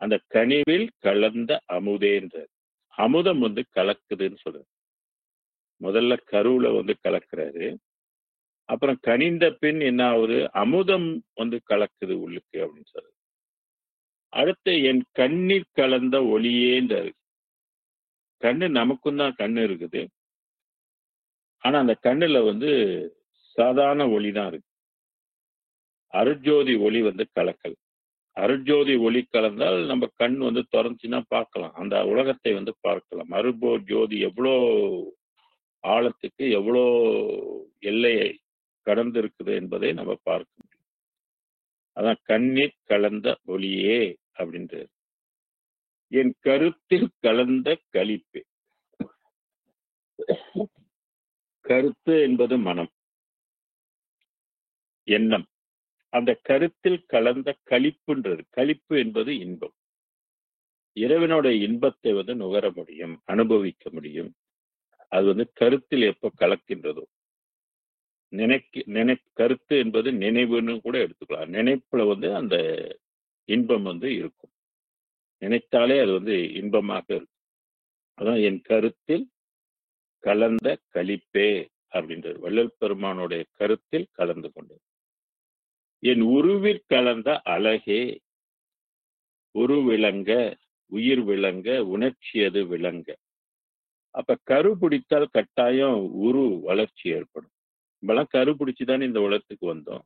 அந்த கனிவில் கலந்த அமுதேன்ற அமுதம் வந்து கலக்குதுன்னு சொல்றாரு. முதல்ல கருவுல வந்து கலக்குறாரு. அப்புறம் கனிந்த பின் என்ன ஆகுது, அமுதம் வந்து கலக்குது உள்ளுக்கு அப்படின்னு சொல்றாரு. அடுத்து என் கண்ணீர் கலந்த ஒளியேன்றாரு. கண்ணு நமக்கும் தான் கண்ணு இருக்குது. ஆனா அந்த கண்ணுல வந்து சாதாரண ஒளி தான் இருக்கு. அருட்ஜோதி ஒளி வந்து கலக்கல். அருட்ஜோதி ஒளி கலந்தால் நம்ம கண் வந்து திறந்துச்சுன்னா பார்க்கலாம். அந்த உலகத்தை வந்து பார்க்கலாம். ஜோதி எவ்வளோ ஆழத்துக்கு, எவ்வளோ எல்லையை கடந்து இருக்குது என்பதை நம்ம பார்க்க முடியும். அதான் கண்ணீர் கலந்த ஒளியே அப்படின்றது. என் கருத்தில் கலந்த களிப்பு. கருத்து என்பது மனம், எண்ணம். அந்த கருத்தில் கலந்த களிப்புன்றது. களிப்பு என்பது இன்பம். இறைவனோட இன்பத்தை வந்து நுகர முடியும், அனுபவிக்க முடியும். அது வந்து கருத்தில் எப்ப கலக்கின்றதோ. கருத்து என்பது நினைவுன்னு கூட எடுத்துக்கலாம். நினைப்புல வந்து அந்த இன்பம் வந்து இருக்கும். நினைத்தாலே அது வந்து இன்பமாக இருக்கும். அதான் என் கருத்தில் கலந்த களிப்பே அப்படின்றது. வள்ளல் பெருமானுடைய கருத்தில் கலந்து கொண்டது. என் உருவில் கலந்த அழகே. உரு விளங்க, உயிர் விளங்க, உணர்ச்சியது விளங்க. அப்ப கரு பிடித்தால் கட்டாயம் உரு வளர்ச்சி ஏற்படும். நம்மலாம் கரு பிடிச்சுதானே இந்த உலகத்துக்கு வந்தோம்.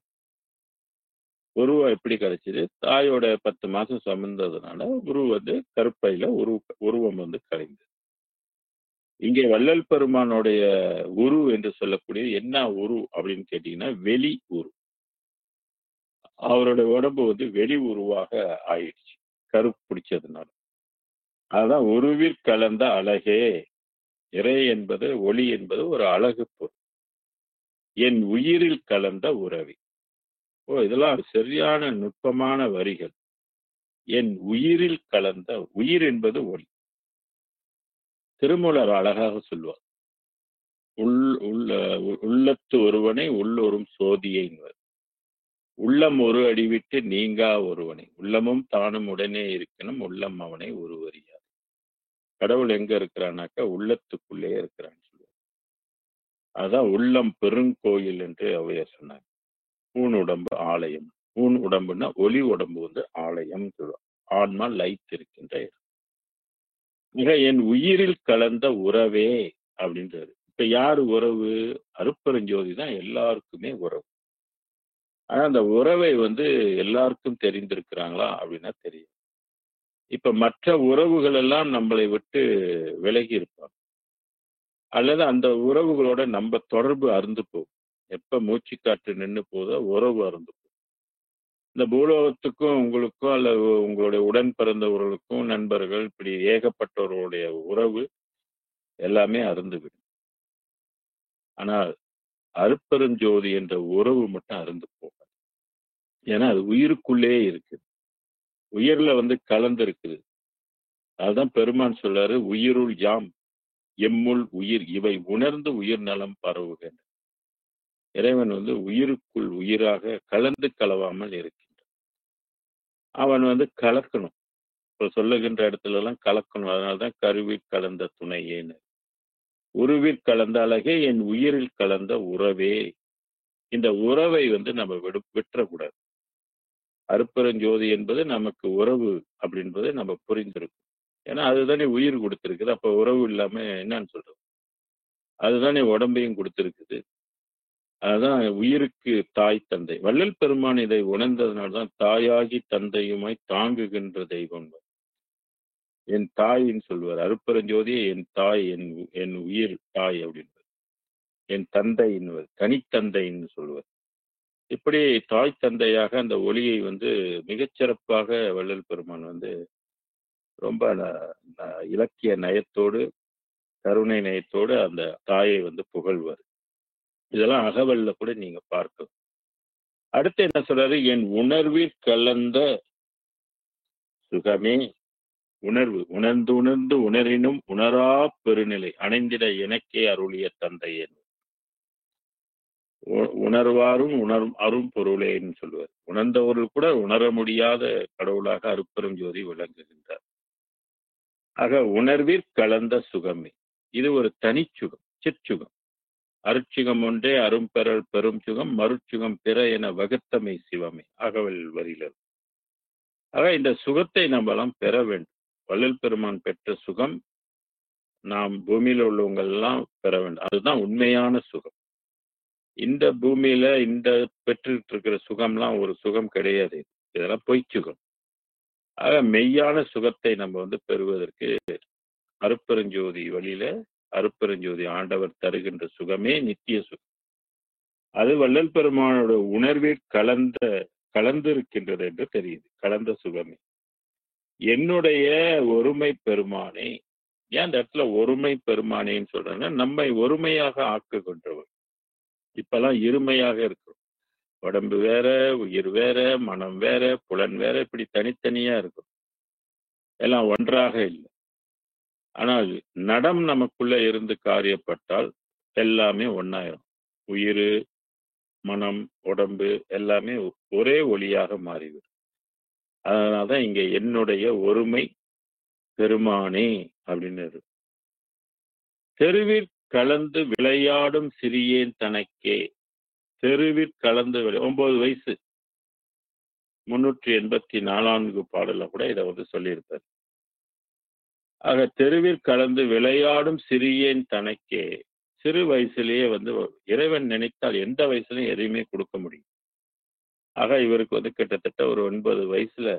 உருவம் எப்படி கிடைச்சது? தாயோட 10 மாசம் சுமந்ததுனால உரு வந்து கருப்பையில உருவம் வந்து கலைந்தது. இங்கே வள்ளல் பெருமானுடைய உரு என்று சொல்லக்கூடிய என்ன உரு அப்படின்னு கேட்டீங்கன்னா, வெளி உரு. அவருடைய உடம்பு வந்து வெளி உருவாக ஆயிடுச்சு கரு பிடிச்சதுனால. அதுதான் உருவில் கலந்த அழகே. இறை என்பது, ஒளி என்பது ஒரு அழகு பொருள். என் உயிரில் கலந்த உறவி. இதெல்லாம் சரியான நுட்பமான வரிகள். என் உயிரில் கலந்த, உயிர் என்பது ஒளி. திருமூலர் அழகாக சொல்வார். உள்ளத்து ஒருவனை உள்ளொரும் சோதியை. உள்ளம் ஒரு அடி விட்டு நீங்கா ஒருவனை. உள்ளமும் தானும் உடனே இருக்கணும், உள்ளம் அவனை ஒருவறியாது. கடவுள் எங்க இருக்கிறான்னாக்கா உள்ளத்துக்குள்ளே இருக்கிறான்னு சொல்லுவார். அதான் உள்ளம் பெருங்கோயில் என்று ஔவையார் சொன்னார். ஊன் உடம்பு ஆலயம். ஊன் உடம்புன்னா ஒளி உடம்பு வந்து ஆலயம் சொல்லுவார். ஆன்மா லைட் இருக்கின்ற இடம். மிக என் உயிரில் கலந்த உறவே அப்படின்றாரு. இப்ப யாரு உறவு? அருட்பெருஞ்சோதி தான் எல்லாருக்குமே உறவு. ஆனா அந்த உறவை வந்து எல்லாருக்கும் தெரிந்திருக்கிறாங்களா அப்படின்னா தெரியும். இப்ப மற்ற உறவுகள் எல்லாம் நம்மளை விட்டு விலகி இருப்பாங்க. அல்லது அந்த உறவுகளோட நம்ம தொடர்பு அருந்து போகும். எப்ப மூச்சு காற்று நின்று போதோ உறவு அருந்து போகும். இந்த பூலோகத்துக்கும் உங்களுக்கும் அல்லது உங்களுடைய உடன் பிறந்தவர்களுக்கும் நண்பர்கள் இப்படி ஏகப்பட்டவர்களுடைய உறவு எல்லாமே அருந்துவிடும். ஆனால் அருட்பெருஞ்சோதி என்ற உறவு மட்டும் அருந்து போகாது. ஏன்னா அது உயிருக்குள்ளே இருக்குது. உயிர்ல வந்து கலந்து இருக்குது. அதுதான் பெருமான் சொல்றாரு, உயிருள் யாம் எம்முள் உயிர் இவை உணர்ந்து உயிர் நலம் பரவுகின்ற. இறைவன் வந்து உயிருக்குள் உயிராக கலந்து கலவாமல் இருக்கின்றான். அவன் வந்து கலக்கணும். இப்ப சொல்லுகின்ற இடத்துல எல்லாம் கலக்கணும். அதனால்தான் கருவில் கலந்த துணையேன்னு. உருவில் கலந்த அழகே, என் உயிரில் கலந்த உறவே. இந்த உறவை வந்து நம்ம விட்டுறக்கூடாது. அருட்பெருஞ்சோதி என்பது நமக்கு உறவு அப்படின்றதை நம்ம புரிந்திருக்கும். ஏன்னா அதுதானே உயிர் கொடுத்திருக்குது. அப்ப உறவு இல்லாம என்னன்னு சொல்றது? அதுதானே உடம்பையும் கொடுத்திருக்குது. அதுதான் உயிருக்கு தாய் தந்தை. வள்ளல் பெருமான் இதை உணர்ந்ததுனால்தான் தாயாகி தந்தையுமாய் தாங்குகின்ற தெய்வம். என் தாயின்னு சொல்வார். அருட்பெருஞ்சோதியே என் தாய், என் உயிர் தாய் அப்படின்றது. என் தந்தை என்பது தனித்தந்தைன்னு சொல்வார். இப்படி தாய் தந்தையாக அந்த ஒளியை வந்து மிகச்சிறப்பாக வள்ளல் பெருமான் வந்து ரொம்ப இலக்கிய நயத்தோடு, கருணை நயத்தோடு அந்த தாயை வந்து புகழ்வார். இதெல்லாம் அகவல்ல கூட நீங்க பார்க்கலாம். அடுத்து என்ன சொல்றாரு? என் உணர்வில் கலந்த சுகமே, உணர்வு உணர்ந்து உணர்ந்து உணரினும் உணரா பெருநிலை அணைந்திட எனக்கே அருளிய தந்தையே. உணர்வாரும் அரும் பொருளேன்னு சொல்லுவார். உணர்ந்தவர்கள் கூட உணர முடியாத கடவுளாக அருட்பெரும் ஜோதி விளங்குகின்றார். ஆக உணர்வில் கலந்த சுகமே, இது ஒரு தனிச்சுகம், சிற்சுகம். அருட்சுகம் ஒன்றே அரும்பெறல் பெரும் சுகம், மருட்சுகம் பிற என வகுத்தமை சிவமே. அகவல் வரியில. ஆக இந்த சுகத்தை நம்மளாம் பெற வேண்டும். வள்ளல் பெருமான் பெற்ற சுகம் நாம் பூமியில உள்ளவங்க எல்லாம் பெற வேண்டும். அதுதான் உண்மையான சுகம். இந்த பூமியில இந்த பெற்றுட்டு இருக்கிற சுகம்லாம் ஒரு சுகம் கிடையாது. இதெல்லாம் பொய் சுகம். ஆக மெய்யான சுகத்தை நம்ம பெறுவதற்கு அருட்பெருஞ்சோதி வழியில அருட்பெருஞ்சோதி ஆண்டவர் தருகின்ற சுகமே நித்திய சுகம். அது வள்ளல் பெருமானோட உணர்வில் கலந்து இருக்கின்றது என்று தெரியுது. கலந்த சுகமே. என்னுடைய ஒருமை பெருமானே. ஏன் அந்த இடத்துல ஒருமை பெருமானேன்னு சொல்றேன்னா, நம்மை ஒருமையாக ஆக்குகின்றவர். இப்பெல்லாம் இருமையாக இருக்கும். உடம்பு வேற, உயிர் வேற, மனம் வேற, புலன் வேற, இப்படி தனித்தனியா இருக்கும். எல்லாம் ஒன்றாக இல்லை. ஆனால் நடம் நமக்குள்ள இருந்து காரியப்பட்டால் எல்லாமே ஒன்னாயிரும். உயிர், மனம், உடம்பு எல்லாமே ஒரே ஒளியாக மாறிவிடும். அதனாலதான் இங்க என்னுடைய ஒருமை பெருமானே அப்படின்னு இருக்கு. தெருவில் கலந்து விளையாடும் சிறியேன் தனக்கே. தெருவில் கலந்து 9 வயசு 384 பாடல கூட இதை சொல்லியிருப்பார். ஆக தெருவில் கலந்து விளையாடும் சிறியேன் தனக்கே. சிறு வயசுலயே இறைவன் நினைத்தால் எந்த வயசுலயும் எதையுமே கொடுக்க முடியும். ஆக இவருக்கு கிட்டத்தட்ட ஒரு 9 வயசுல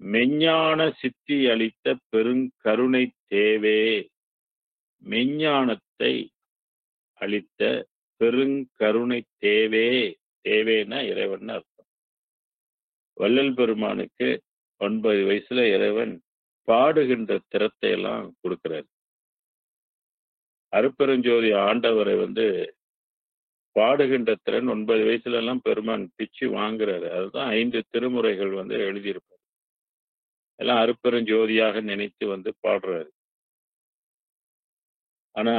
மெஞ்ஞான சித்தி அளித்த பெருங்கருணை தேவே. மெஞ்ஞானத்தை அளித்த பெருங்கருணை தேவே. தேவேனா இறைவன் அர்த்தம். வள்ளல் பெருமானுக்கு 9 வயசுல இறைவன் பாடுகின்ற திறத்தை எல்லாம் கொடுக்கிறார். அருட்பெருஞ்சோதி ஆண்டவரை பாடுகின்ற திறன் 9 வயசுல எல்லாம் பெருமான் பிச்சு வாங்குறாரு. அதுதான் 5 திருமுறைகள் எழுதியிருப்பார். எல்லாம் அருட்பெருஞ்சோதியாக நினைத்து பாடுறாரு. ஆனா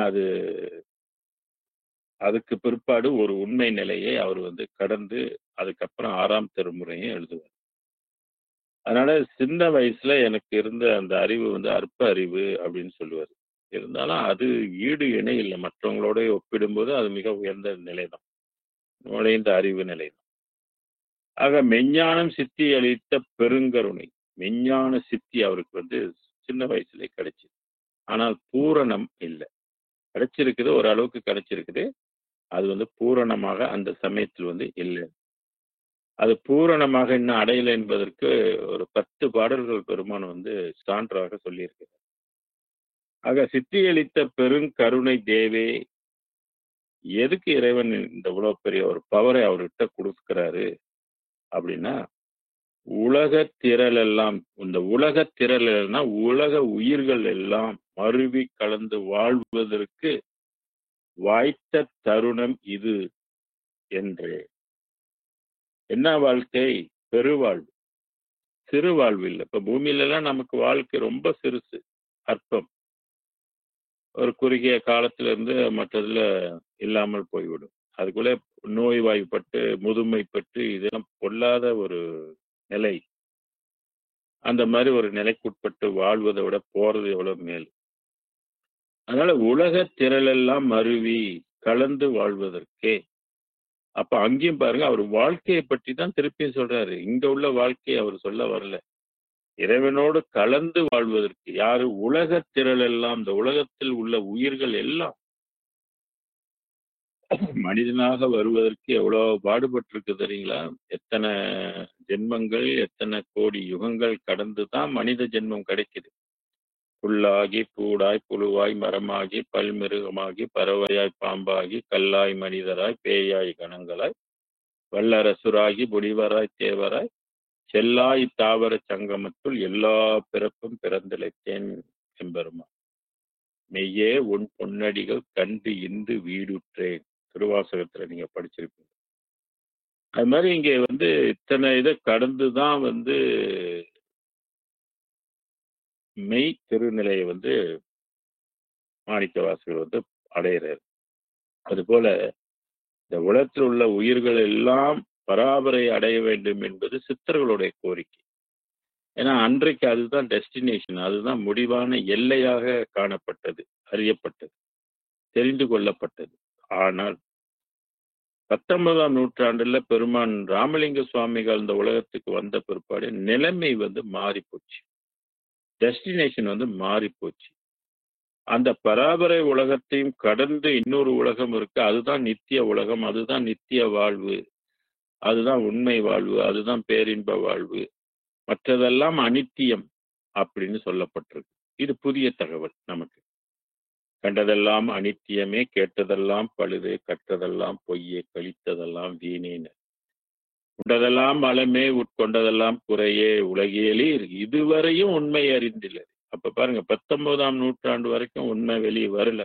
அதுக்கு பிற்பாடு ஒரு உண்மை நிலையை அவர் கடந்து அதுக்கப்புறம் 6ஆம் திருமுறையும் எழுதுவார். அதனால சின்ன வயசுல எனக்கு இருந்த அந்த அறிவு அற்ப அறிவு அப்படின்னு சொல்லுவார். இருந்தாலும் அது ஈடு இணை இல்லை. மற்றவங்களோட ஒப்பிடும்போது அது மிக உயர்ந்த நிலைதான், நுழைந்த அறிவு நிலைதான். ஆக மெஞ்ஞானம் சித்தி அளித்த பெருங்கருணை. மெஞ்ஞான சித்தி அவருக்கு சின்ன வயசுல கிடைச்சிது. ஆனால் பூரணம் இல்லை. கிடைச்சிருக்குது, ஓரளவுக்கு கிடைச்சிருக்குது. அது பூரணமாக அந்த சமயத்தில் இல்லை. அது பூரணமாக இன்னும் அடையலை என்பதற்கு ஒரு 10 பாடல்கள் பெருமான் சான்றாக சொல்லியிருக்கிறார். ஆக சித்தியளித்த பெருங்கருணை தேவே. எதுக்கு இறைவன் இந்த இவ்வளவு பெரிய ஒரு பவரை அவர்கிட்ட கொடுக்கிறாரு அப்படின்னா, உலக திரள் எல்லாம், இந்த உலக திரள் எல்லாம் உலக உயிர்கள் எல்லாம் மருவி கலந்து வாழ்வதற்கு வாய்த்த தருணம் இது என்று. என்ன வாழ்க்கை? பெருவாழ்வு, சிறு வாழ்வு இல்லை. இப்ப பூமியில எல்லாம் நமக்கு வாழ்க்கை ரொம்ப சிறுசு, அற்பம். ஒரு குறுகிய காலத்துல இருந்து மற்றதுல இல்லாமல் போய்விடும். அதுக்குள்ள நோய்வாய்ப்பட்டு முதுமைப்பட்டு இதெல்லாம் பொல்லாத ஒரு நிலை. அந்த மாதிரி ஒரு நிலைக்குட்பட்டு வாழ்வதை விட போறது எவ்வளவு மேல். அதனால உலக திரளெல்லாம் மருவி கலந்து வாழ்வதற்கே. அப்ப அங்கேயும் பாருங்க, அவர் வாழ்க்கையை பற்றி தான் திருப்பியும் சொல்றாரு. இங்க உள்ள வாழ்க்கையை அவர் சொல்ல வரல. இறைவனோடு கலந்து வாழ்வதற்கு. யாரு? உலக திரள் எல்லாம், இந்த உலகத்தில் உள்ள உயிர்கள் எல்லாம் மனிதனாக வருவதற்கு எவ்வளவு பாடுபட்டிருக்கு தெரியுங்களா? எத்தனை ஜென்மங்கள், எத்தனை கோடி யுகங்கள் கடந்துதான் மனித ஜென்மம் கிடைக்குது. புல்லாகி பூடாய் புழுவாய் மரமாகி பல்மிருகமாகி பறவையாய் பாம்பாகி கல்லாய் மனிதராய் பேயாய் கணங்களாய் வல்லரசுராகி புலிவராய் தேவராய் செல்லாய் தாவர சங்கமத்துள் எல்லா பிறப்பும் பிறந்திழைத்தேன் எம்பெருமான். மெய்யே உன் பொன்னடிகள் கண்டு இந்து வீடுற்றேன். திருவாசகத்துல நீங்க படிச்சிருப்பீங்க. அது மாதிரி இங்கே வந்து இத்தனை இதை கடந்து தான் வந்து மெய் திருநிலையை வந்து மாணிக்கவாசகர் வந்து அடையிறார். அதுபோல இந்த உலகத்தில் உள்ள உயிர்கள் எல்லாம் பராபரை அடைய வேண்டும் என்பது சித்தர்களுடைய கோரிக்கை. ஏன்னா அன்றைக்கு அதுதான் டெஸ்டினேஷன், அதுதான் முடிவான எல்லையாக காணப்பட்டது, அறியப்பட்டது, தெரிந்து கொள்ளப்பட்டது. ஆனால் 19ஆம் நூற்றாண்டுல பெருமான் ராமலிங்க சுவாமிகள் இந்த உலகத்துக்கு வந்த பிற்பாடு நிலைமை வந்து மாறி போச்சு. டெஸ்டினேஷன் வந்து மாறி போச்சு. அந்த பராபரை உலகத்தையும் கடந்து இன்னொரு உலகம் இருக்கு. அதுதான் நித்திய உலகம், அதுதான் நித்திய வாழ்வு, அதுதான் உண்மை வாழ்வு, அதுதான் பேரின்ப வாழ்வு. மற்றதெல்லாம் அனித்தியம் அப்படின்னு சொல்லப்பட்டிருக்கு. இது புதிய தகவல் நமக்கு. கண்டதெல்லாம் அனித்தியமே, கேட்டதெல்லாம் பழுதே, கற்றதெல்லாம் பொய்யே, கழித்ததெல்லாம் வீணேன்னு. உண்டதெல்லாம் மலமே, உட்கொண்டதெல்லாம் குறையே, உலகியலீர் இதுவரையும் உண்மை அறிந்தில்லை. அப்ப பாருங்க, 19ஆம் நூற்றாண்டு வரைக்கும் உண்மை வெளியே வரல.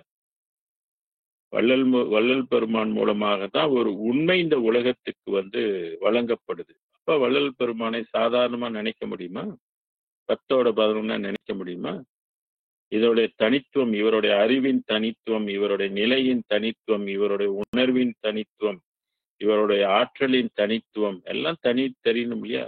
வள்ளல் பெருமான் மூலமாக தான் ஒரு உண்மை இந்த உலகத்துக்கு வந்து வழங்கப்படுது. அப்ப வள்ளல் பெருமானை சாதாரணமா நினைக்க முடியுமா? 10 நினைக்க முடியுமா? இதோடைய தனித்துவம், இவருடைய அறிவின் தனித்துவம், இவருடைய நிலையின் தனித்துவம், இவருடைய உணர்வின் தனித்துவம், இவருடைய ஆற்றலின் தனித்துவம் எல்லாம் தனி தெரியணும் இல்லையா?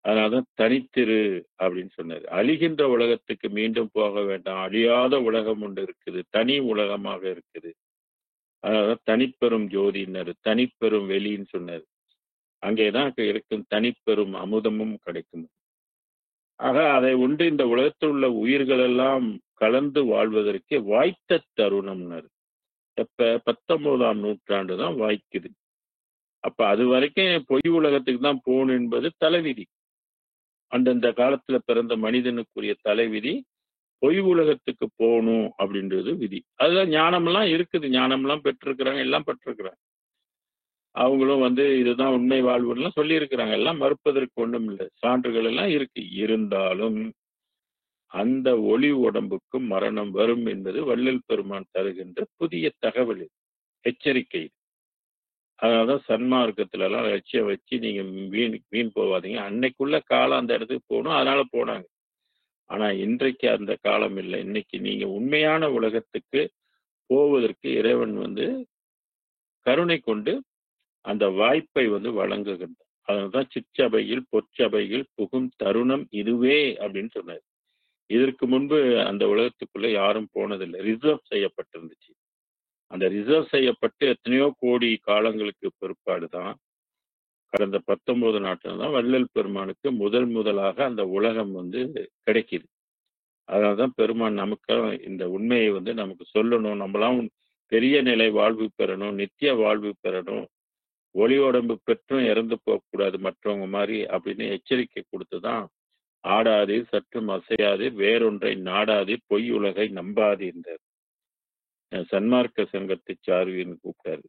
அதனாலதான் தனித்திரு அப்படின்னு சொன்னாரு. அழிகின்ற உலகத்துக்கு மீண்டும் போக வேண்டாம், அழியாத உலகம் ஒன்று இருக்குது, தனி உலகமாக இருக்குது. அதனாலதான் தனிப்பெரும் ஜோதினாரு, தனிப்பெரும் வெளின்னு சொன்னாரு. அங்கேதான் இருக்கும் தனிப்பெரும் அமுதமும் கிடைக்கும். ஆக அதை உண்டு இந்த உலகத்தில் உள்ள உயிர்கள் எல்லாம் கலந்து வாழ்வதற்கு வாய்த்த தருணம்னாரு. எப்ப 19ஆம் நூற்றாண்டு தான் வாய்க்குது. அப்ப அது வரைக்கும் பொய் உலகத்துக்கு தான் போகணும் என்பது தலைவிதி. அந்தந்த காலத்துல பிறந்த மனிதனுக்குரிய தலைவிதி பொய் உலகத்துக்கு போகணும் அப்படின்றது விதி. அதுதான் ஞானம்லாம் இருக்குது, ஞானம்லாம் பெற்றிருக்கிறாங்க, எல்லாம் பெற்றிருக்கிறாங்க. அவங்களும் வந்து இதுதான் உண்மை வாழ்வுலாம் சொல்லி இருக்கிறாங்க. எல்லாம் மறுப்பதற்கு ஒன்றும் இல்லை, சான்றுகள் எல்லாம் இருக்கு. இருந்தாலும் அந்த ஒளி உடம்புக்கும் மரணம் வரும் என்பது வள்ளல் பெருமான் தருகின்ற புதிய தகவல், எச்சரிக்கை. அதனாலதான் சன்மார்க்கத்துல எல்லாம் லட்சியம் வச்சு நீங்க வீண் போவாதீங்க. அன்னைக்குள்ள காலம் அந்த இடத்துக்கு போகணும், அதனால போனாங்க. ஆனா இன்றைக்கு அந்த காலம் இல்லை. இன்னைக்கு நீங்க உண்மையான உலகத்துக்கு போவதற்கு இறைவன் வந்து கருணை கொண்டு அந்த வாய்ப்பை வந்து வழங்குகின்றார். அதனால்தான் சிற்றபையில் பொற்சபையில் புகும் தருணம் இதுவே அப்படின்னு சொன்னார். இதற்கு முன்பு அந்த உலகத்துக்குள்ள யாரும் போனதில்லை, ரிசர்வ் செய்யப்பட்டிருந்துச்சு. அந்த ரிசர்வ் செய்யப்பட்டு எத்தனையோ கோடி காலங்களுக்கு பிற்பாடுதான் கடந்த 19 நாட்டில் தான் வள்ளல் பெருமானுக்கு முதலாக அந்த உலகம் வந்து கிடைக்குது. அதனால்தான் பெருமான் நமக்கு இந்த உண்மையை வந்து நமக்கு சொல்லணும். நம்மளாம் பெரிய நிலை வாழ்வு பெறணும், நித்திய வாழ்வு பெறணும், ஒளி உடம்பு பெற்றும் இறந்து போகக்கூடாது மற்றவங்க மாதிரி அப்படின்னு எச்சரிக்கை கொடுத்துதான் ஆடாது சற்றும் அசையாது வேறொன்றை நாடாது பொய் உலகை நம்பாது என்றார். சன்மார்க்க சங்கத்தை சார்பின்னு கூப்பிட்டாரு.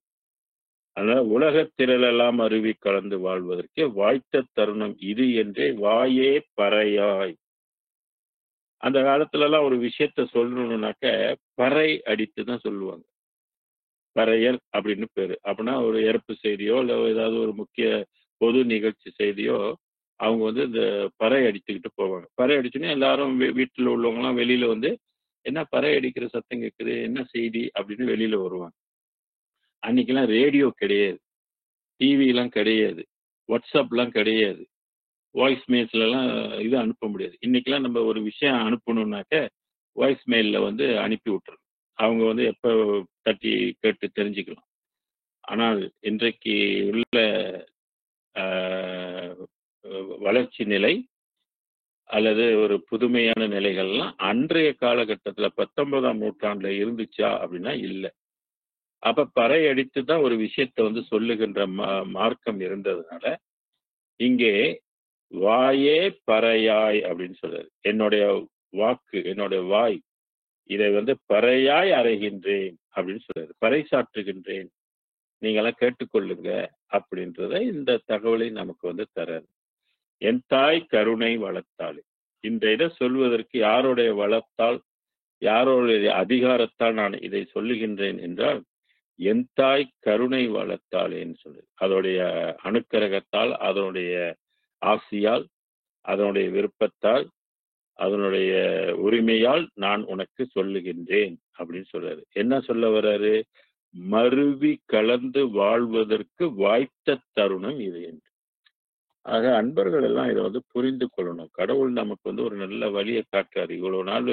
அதனால உலகத் திரளெல்லாம் அருவி கலந்து வாழ்வதற்கு வாய்த்த தருணம் இது என்றே வாயே பறையாய். அந்த காலத்துல எல்லாம் ஒரு விஷயத்த சொல்லணும்னாக்க பறை அடித்து தான் சொல்லுவாங்க. பறையர் அப்படின்னு பேரு. அப்படின்னா ஒரு இறப்பு செய்தியோ இல்லை ஏதாவது ஒரு முக்கிய பொது நிகழ்ச்சி செய்தியோ அவங்க வந்து இந்த பறை அடித்துக்கிட்டு போவாங்க. பறை அடிச்சுன்னா எல்லாரும் வீட்டில் உள்ளவங்கலாம் வெளியில வந்து என்ன பறை அடிக்கிற சத்தம் கேட்குது, என்ன செய்தி அப்படின்னு வெளியில வருவாங்க. அன்னைக்கெல்லாம் ரேடியோ கிடையாது, டிவிலாம் கிடையாது, வாட்ஸ்அப்லாம் கிடையாது, வாய்ஸ் மெயில்ஸ்லாம் இது அனுப்ப முடியாது. இன்னைக்கெல்லாம் நம்ம ஒரு விஷயம் அனுப்பணும்னாக்க வாய்ஸ் மெயிலில் வந்து அனுப்பி விட்டுறோம். அவங்க வந்து எப்போ தட்டி கேட்டு தெரிஞ்சுக்கலாம். ஆனால் இன்றைக்கு உள்ள வளர்ச்சி நிலை அல்லது ஒரு புதுமையான நிலைகள்லாம் அன்றைய காலகட்டத்தில் 19ஆம் நூற்றாண்டுல இருந்துச்சா அப்படின்னா இல்லை. அப்ப பறை அடித்து தான் ஒரு விஷயத்தை வந்து சொல்லுகின்ற மார்க்கம் இருந்ததுனால இங்கே வாயே பறையாய் அப்படின்னு சொல்றாரு. என்னுடைய வாக்கு, என்னுடைய வாய் இதை வந்து பறையாய் அறைகின்றேன் அப்படின்னு சொல்றாரு. பறைசாற்றுகின்றேன், நீங்களாம் கேட்டுக்கொள்ளுங்க அப்படின்றத இந்த தகவலை நமக்கு வந்து தராரு. என் தாய் கருணை வளர்த்தாள். இந்த இதை சொல்வதற்கு யாருடைய வளர்த்தால், யாருடைய அதிகாரத்தால் நான் இதை சொல்லுகின்றேன் என்றால் என் தாய் கருணை வளர்த்தாளேன்னு சொல்லுது. அதோடைய அனுக்கிரகத்தால், அதனுடைய ஆசியால், அதனுடைய விருப்பத்தால், அதனுடைய உரிமையால் நான் உனக்கு சொல்லுகின்றேன் அப்படின்னு சொல்றாரு. என்ன சொல்ல வர்றாரு? மருவி கலந்து வாழ்வதற்கு வாய்த்த தருணம் இது என்று. ஆக அன்பர்கள் எல்லாம் இதை புரிந்து கொள்ளணும். கடவுள் நமக்கு ஒரு நல்ல வழியை காட்டுறாரு. இவ்வளவு நாள்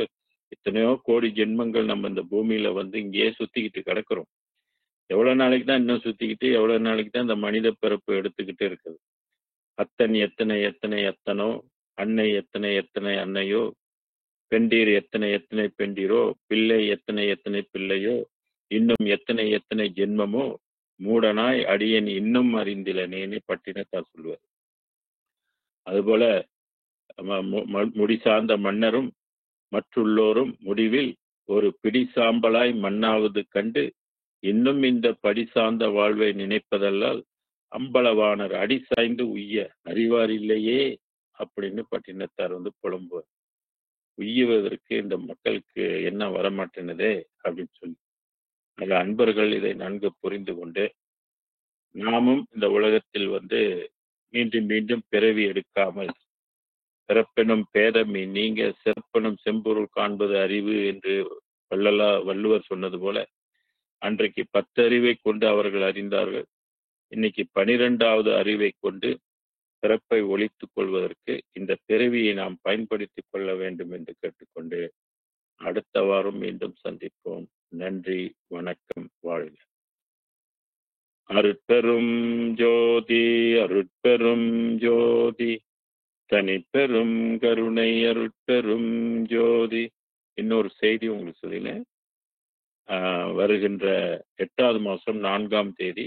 எத்தனையோ கோடி ஜென்மங்கள் நம்ம இந்த பூமியில இங்கேயே சுத்திக்கிட்டு கிடக்குறோம். எவ்வளவு நாளைக்கு தான் இன்னும் சுத்திக்கிட்டு, எவ்வளவு நாளைக்கு தான் இந்த மனித பிறப்பு எடுத்துக்கிட்டு இருக்குது. அத்தன் எத்தனை எத்தனை எத்தனோ, அன்னை எத்தனை எத்தனை அன்னையோ, பெண்டீர் எத்தனை எத்தனை பெண்டீரோ, பிள்ளை எத்தனை எத்தனை பிள்ளையோ, இன்னும் எத்தனை எத்தனை ஜென்மமோ, மூடனாய் அடியேன் இன்னும் அறிந்திலனேன்னு பட்டினத்தார் சொல்லுவார். அதுபோல முடி சார்ந்த மன்னரும் மற்றுள்ளோரும் முடிவில் ஒரு பிடி சாம்பலாய் மண்ணாவது கண்டு இன்னும் இந்த படி சார்ந்த வாழ்வை நினைப்பதல்லால் அம்பலவாணர் அடி சாய்ந்து உய்ய அறிவார் இல்லையே அப்படின்னு பட்டினத்தார் புலம்புவார். உய்யுவதற்கு இந்த மக்களுக்கு என்ன வரமாட்டேனதே அப்படின்னு சொல்லி. அதில் அன்பர்கள் இதை நன்கு புரிந்து கொண்டு நாமும் இந்த உலகத்தில் மீண்டும் மீண்டும் பிறவி எடுக்காமல் பிறப்பெனும் பேதமி நீங்க சிறப்பெனும் செம்பொருள் காண்பது அறிவு என்று வள்ளுவர் சொன்னது போல, அன்றைக்கு 10 அறிவை கொண்டு அவர்கள் அறிந்தார்கள். இன்னைக்கு 12வது அறிவை கொண்டு பிறப்பை ஒழித்துக் கொள்வதற்கு இந்த பிறவியை நாம் பயன்படுத்திக் கொள்ள வேண்டும் என்று கேட்டுக்கொண்டு அடுத்த வாரம் மீண்டும் சந்திப்போம். நன்றி, வணக்கம், வாழ்க. அருட்பெரும் ஜோதி அருட்பெரும் ஜோதி தனிப்பெரும் கருணை அருட்பெரும் ஜோதி. இன்னொரு செய்தி உங்களுக்கு சொல்லினேன். வருகின்ற 8வது மாசம் 4ஆம் தேதி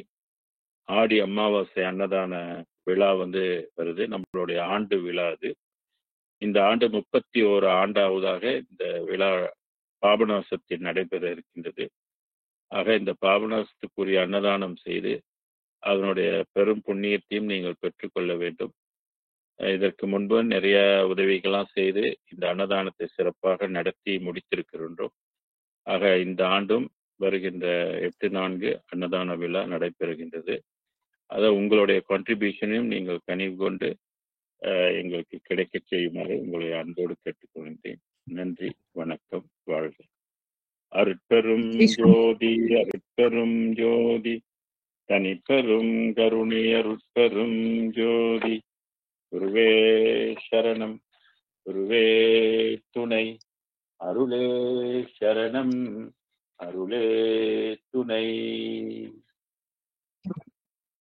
ஆடி அமாவாசை அன்னதான விழா வருது. நம்மளுடைய ஆண்டு விழா அது. இந்த ஆண்டு 31 ஆண்டாவதாக இந்த விழா பாபநாசத்தில் நடைபெற இருக்கின்றது. ஆக இந்த பாபநாசத்துக்குரிய அன்னதானம் செய்து அதனுடைய பெரும் புண்ணியத்தையும் நீங்கள் பெற்றுக்கொள்ள வேண்டும். இதற்கு முன்பு நிறைய உதவிகள்லாம் செய்து இந்த அன்னதானத்தை சிறப்பாக நடத்தி முடித்திருக்கின்றோம். ஆக இந்த ஆண்டும் வருகின்ற 8/4 அன்னதான விழா நடைபெறுகின்றது. அதை உங்களுடைய கான்ட்ரிபியூஷனையும் நீங்கள் கனிவு கொண்டு எங்களுக்கு கிடைக்க செய்யுமாறு உங்களை அன்போடு கேட்டுக்கொள்கின்றேன். நன்றி, வணக்கம், வாழ்க. அருட்பெரும் ஜோதி அருட்பெரும் ஜோதி தனிப்பெரும் கருணை அருட்பெரும் ஜோதி. குருவே சரணம், குருவே துணை, அருளே சரணம், அருளே துணை.